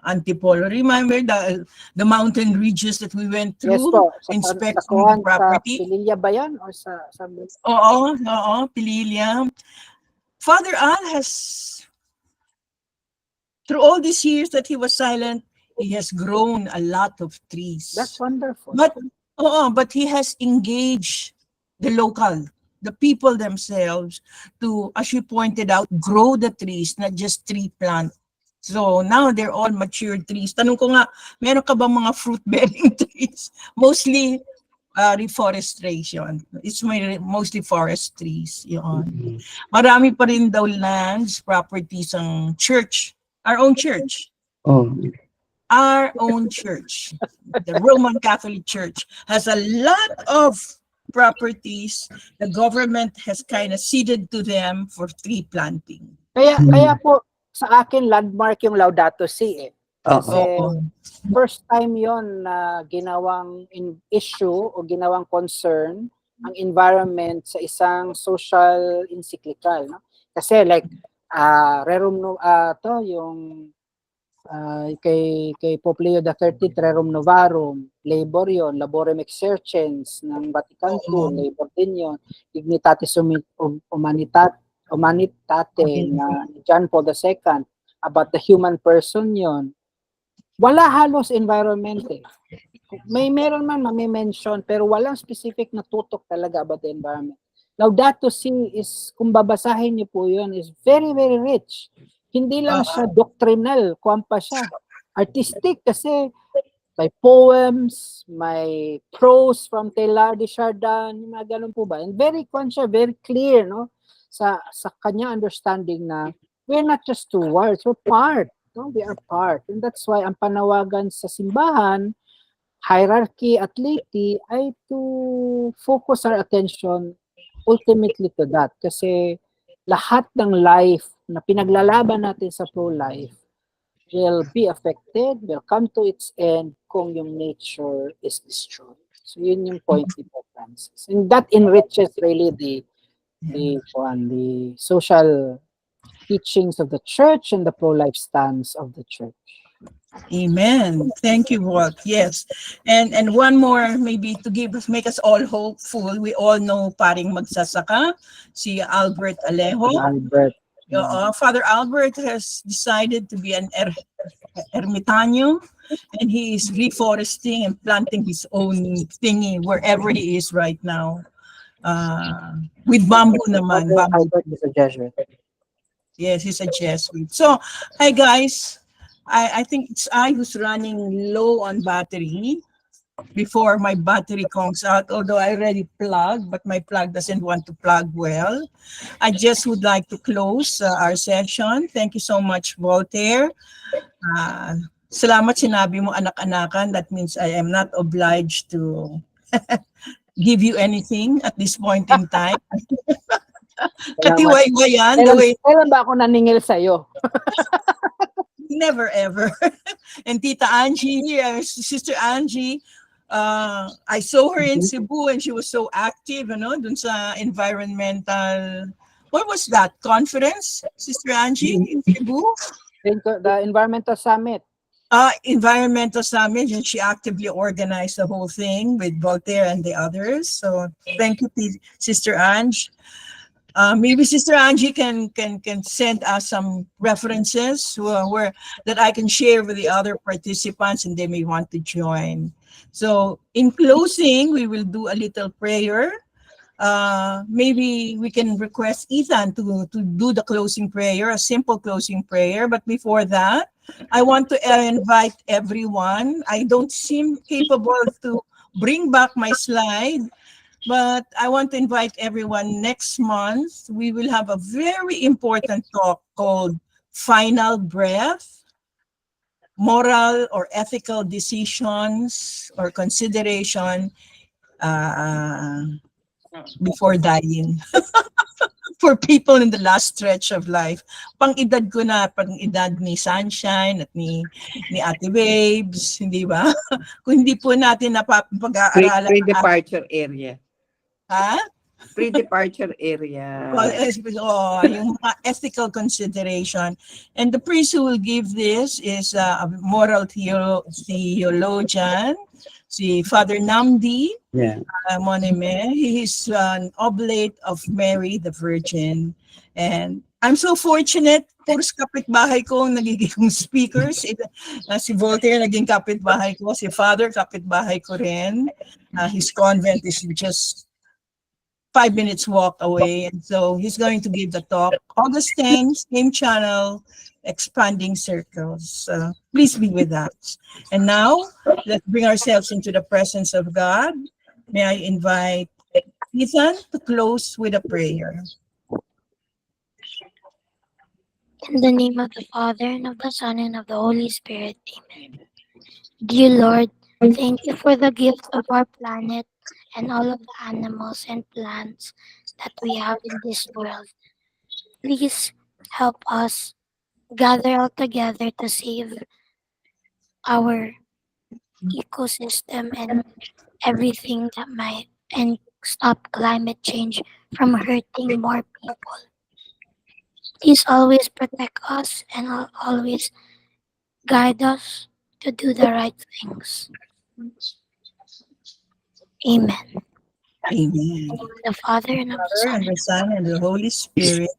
Antipolo. Remember the mountain ridges that we went through? Yes po. Inspecting the property? Sa Pililya ba yan? Or sa Oo, Pililya. Father Al has, through all these years that he was silent, he has grown a lot of trees. That's wonderful. But he has engaged the people themselves to, as you pointed out, grow the trees, not just tree plant. So now they're all mature trees. Tanong ko nga, meron ka ba mga fruit-bearing trees? Mostly reforestation. It's mostly forest trees. Yun. Marami pa rin daw lands, properties ang church. Our own church. Our own church. The Roman Catholic Church has a lot of properties the government has kind of ceded to them for tree planting. Kaya po sa akin landmark yung Laudato Si Kasi first time yon na ginawang issue o ginawang concern ang environment sa isang social encyclical, no? Kasi like Rerum yung kay Pope Leo XIII, Rerum Novarum, labor yon, Laborem Exercens ng Vatican II, labor din yon, Dignitatis Humanitate na John Paul II, about the human person yon. Wala halos environment meron man mami-mention pero walang specific na tutok talaga about the environment. Laudato Si is, kung babasahin niyo po yun, is very, very rich. Hindi lang siya doctrinal, kuwan pa siya. Artistic kasi may poems, may prose from Teilhard de Chardin, mga ganun po ba. And very kuwan siya, very clear, no? Sa kanya understanding na we're not just two words, we're part. No? We are part. And that's why ang panawagan sa simbahan, hierarchy at laity, ay to focus our attention ultimately to that. Kasi lahat ng life na pinaglalaban natin sa pro-life will be affected, will come to its end kung yung nature is destroyed. So yun yung point ni Pope Francis. And that enriches really the social teachings of the church and the pro-life stance of the church. Amen. Thank you, Walt. Yes. And one more, maybe to make us all hopeful. We all know paring magsasaka, si Albert Alejo. Father Albert has decided to be an ermitaño, and he is reforesting and planting his own thingy wherever he is right now. With bamboo naman. Albert is a Jesuit. Yes, he's a Jesuit. So, hi guys. I think it's I who's running low on battery before my battery comes out, although I already plugged, but my plug doesn't want to plug well. I just would like to close our session. Thank you so much, Voltaire. Salamat sinabi mo anak-anakan. That means I am not obliged to give you anything at this point in time. Katiway-wayan. Kailan ba ako naningil sa'yo? Never ever. And Tita Angie, Sister Angie, I saw her in Cebu and she was so active, dun sa environmental, what was that, conference, Sister Angie, in Cebu? The Environmental Summit. Environmental Summit, and she actively organized the whole thing with Voltaire and the others. So thank you, Sister Ange. Maybe Sister Angie can send us some references where that I can share with the other participants, and they may want to join. So in closing, we will do a little prayer. Maybe we can request Ethan to do the closing prayer, a simple closing prayer. But before that, I want to invite everyone. I don't seem capable to bring back my slide, but I want to invite everyone next month. We will have a very important talk called Final Breath, Moral or Ethical Decisions or Consideration before dying. For people in the last stretch of life. Pang-edad ko na, pang-edad ni Sunshine at ni Ate Babes, hindi ba? Kung hindi po natin napag-aaralan. Pre-departure area. Ha? Pre-departure area. Yung mga ethical consideration. And the priest who will give this is a moral theologian, si Father Namdi Yeah. Monime. He is an oblate of Mary the Virgin. And I'm so fortunate, puros kapitbahay ko ang nagiging speakers. Si Voltaire naging kapitbahay ko, si Father kapitbahay ko rin. His convent is just 5 minutes walk away. And so he's going to give the talk. August 10, same channel, Expanding Circles. Please be with us. And now, let's bring ourselves into the presence of God. May I invite Ethan to close with a prayer. In the name of the Father, and of the Son, and of the Holy Spirit. Amen. Dear Lord, thank you for the gift of our planet and all of the animals and plants that we have in this world. Please help us gather all together to save our ecosystem and everything that might, and stop climate change from hurting more people. Please always protect us and always guide us to do the right things. Amen. Amen. In the name of the Father, and of the Father, Son, and the Son, and the Holy Spirit.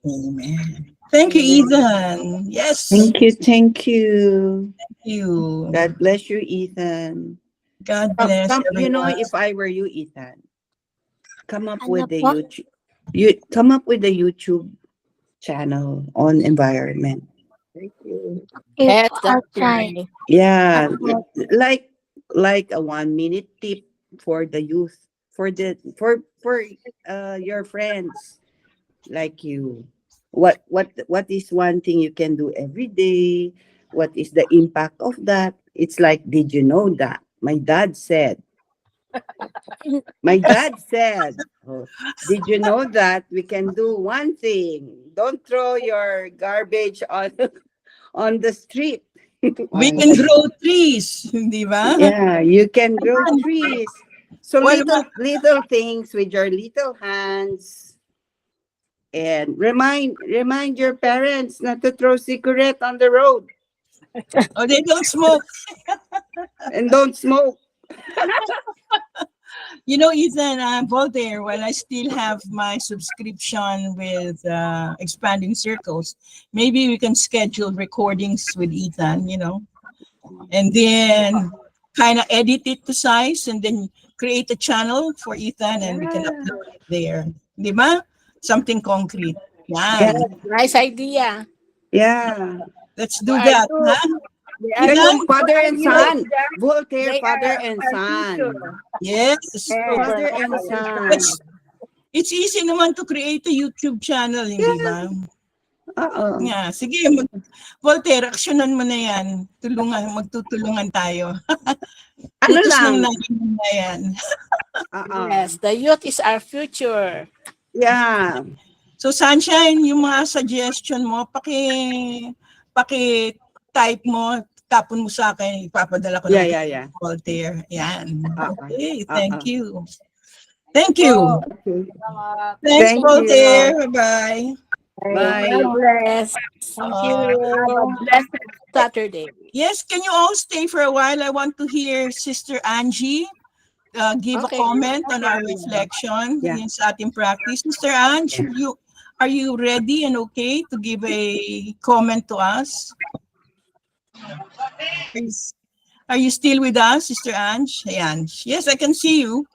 Amen. Thank you, Ethan. Yes. Thank you. Thank you. you. God bless you, Ethan. God bless You know, everyone. if I were you, Ethan, come up Ano with the po? YouTube. You come up with the YouTube channel on environment. Thank you. Okay Yes, po, I'll that's try. right. Yeah, Opo. like a 1 minute tip for the youth, for your friends like you. What is one thing you can do every day? What is the impact of that? It's like, did you know that? My dad said. Oh, did you know that we can do one thing? Don't throw your garbage on the street. We can grow trees, di ba? Yeah, you can grow trees. So Well, little things with your little hands. And remind your parents not to throw cigarette on the road oh, they don't smoke. and don't smoke. You know, Ethan, Voltaire, while I still have my subscription with Expanding Circles, maybe we can schedule recordings with Ethan, and then kind of edit it to size and then create a channel for Ethan and we can upload it there. Di ba? Something concrete. Yan. Nice idea. Yeah. Let's do that. Ha? Then father and son. They Voltaire, are father and son. Yes. Father and son. It's easy naman to create a YouTube channel, hindi ba? Uh-oh. Yeah, sige, Voltaire, aksyonan mo na yan. Magtutulungan tayo. Ano Utos lang? ng natin na yan. Uh-oh. Yes, the youth is our future. Yeah. So Sunshine, yung mga suggestion mo, paki-type mo, tapon mo sa akin, ipapadala ko ng Yeah. Voltaire. Yan. Okay, Uh-uh. thank you. Thank you. Okay. Thanks, Thank Voltaire. Bye-bye. Bye. God bless. Thank you. Have a blessed Saturday. Yes, can you all stay for a while? I want to hear Sister Angie give a Okay. comment on our reflection Yeah. in sa ating practice. Mr. Ange, Yeah. are you ready and okay to give a comment to us? Are you still with us, Sister Ange? Hey, Ange. Yes, I can see you.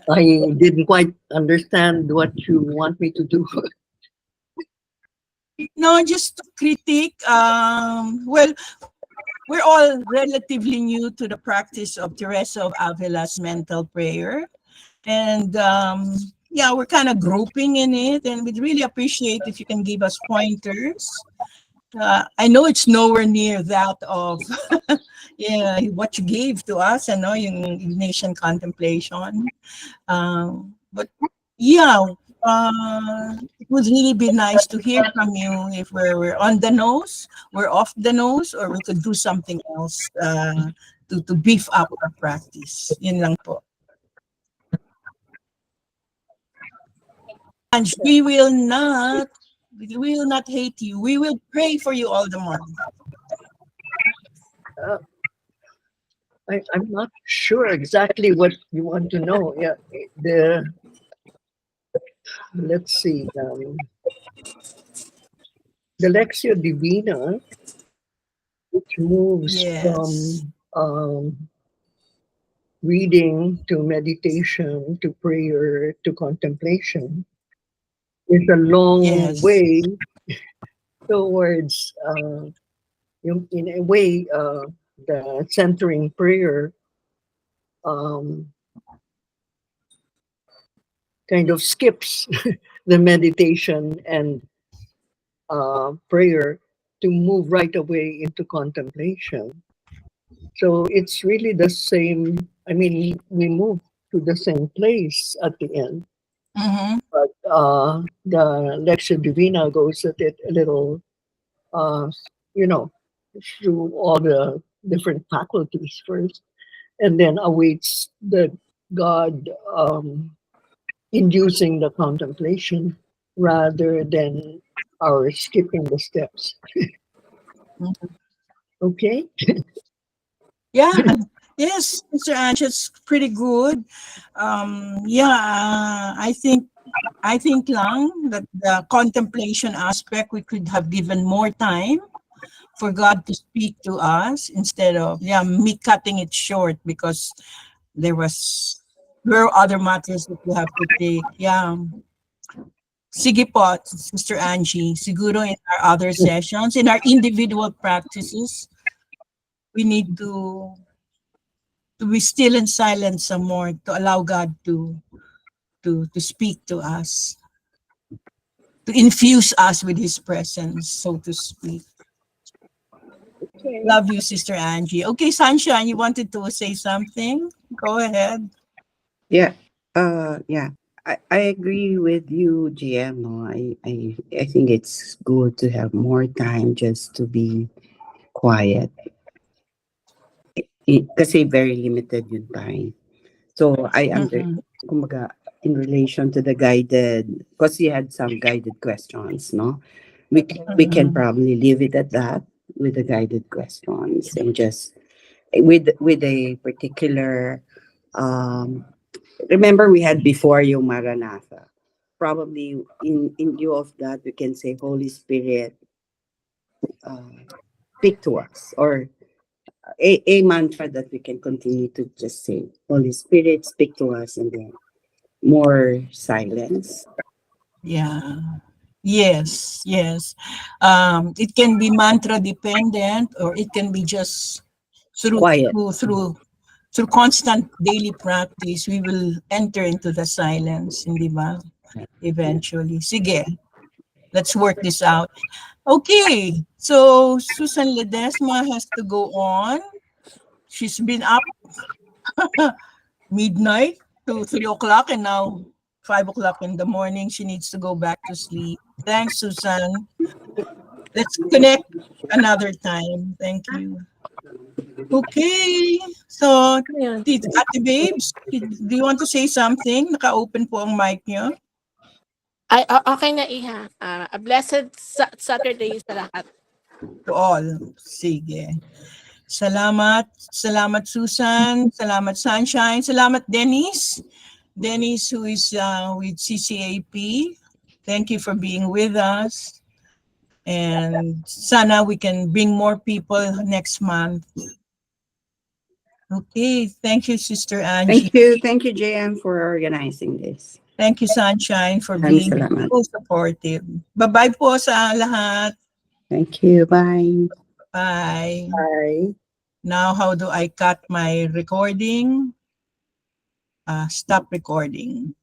I didn't quite understand what you want me to do. No, just to critique. Well, we're all relatively new to the practice of Teresa of Avila's mental prayer. And yeah, we're kind of grouping in it, and we'd really appreciate if you can give us pointers. I know it's nowhere near that of yeah, what you gave to us, yung Ignatian contemplation. But yeah, it would really be nice to hear from you if we're on the nose, we're off the nose, or we could do something else to beef up our practice. Yun lang po. And we will not hate you. We will pray for you all the more. I'm not sure exactly what you want to know. Yeah, let's see. The Lectio Divina, which moves Yes. from reading to meditation to prayer to contemplation, is a long Yes. way towards, in a way, the centering prayer kind of skips the meditation and prayer to move right away into contemplation. So it's really the same. I mean, we move to the same place at the end, Mm-hmm. but the Lectio Divina goes at it a little, you know, through all the different faculties first, and then awaits the God inducing the contemplation rather than our skipping the steps. Okay. Yeah. Yes, Mr. Ange, it's pretty good. Yeah, I think lang that the contemplation aspect, we could have given more time for God to speak to us instead of me cutting it short because there were other matters that we have to take. Yeah. Sige po, Sister Angie, siguro in our other sessions, in our individual practices, we need to be still and silent some more to allow God to speak to us, to infuse us with His presence, so to speak. Okay. Love you, Sister Angie. Okay, Sunshine, you wanted to say something? Go ahead. Yeah. Yeah. I agree with you, GM. No? I think it's good to have more time just to be quiet. Kasi very limited yung time. So I kumbaga, in relation to the guided, because you had some guided questions, no? We can probably leave it at that with the guided questions and just with a particular remember we had before yung Maranatha. Probably in lieu of that, we can say Holy Spirit speak to us, or a mantra that we can continue to just say, Holy Spirit speak to us, and then more silence. Yeah. Yes, yes. It can be mantra dependent, or it can be just Quiet. through constant daily practice. We will enter into the silence, hindi ba? Eventually. Sige. Let's work this out. Okay. So Susan Ledesma has to go on. She's been up midnight to 3 o'clock, and now 5 o'clock in the morning. She needs to go back to sleep. Thanks, Susan. Let's connect another time. Thank you. Okay. So, Ayan. Ate Babes, do you want to say something? Naka-open po ang mic niyo. Ay, okay na, Iha. A blessed Saturday sa lahat. To all. Sige. Salamat. Salamat, Susan. Salamat, Sunshine. Salamat, Dennis. Dennis, who is with CCAP. Thank you for being with us. And sana we can bring more people next month. Okay. Thank you, Sister Angie. Thank you, JM, for organizing this. Thank you, Sunshine, for Maraming being salamat. so supportive. Bye-bye po sa lahat. Thank you. Bye. Bye. Bye. Now, how do I cut my recording? Stop recording.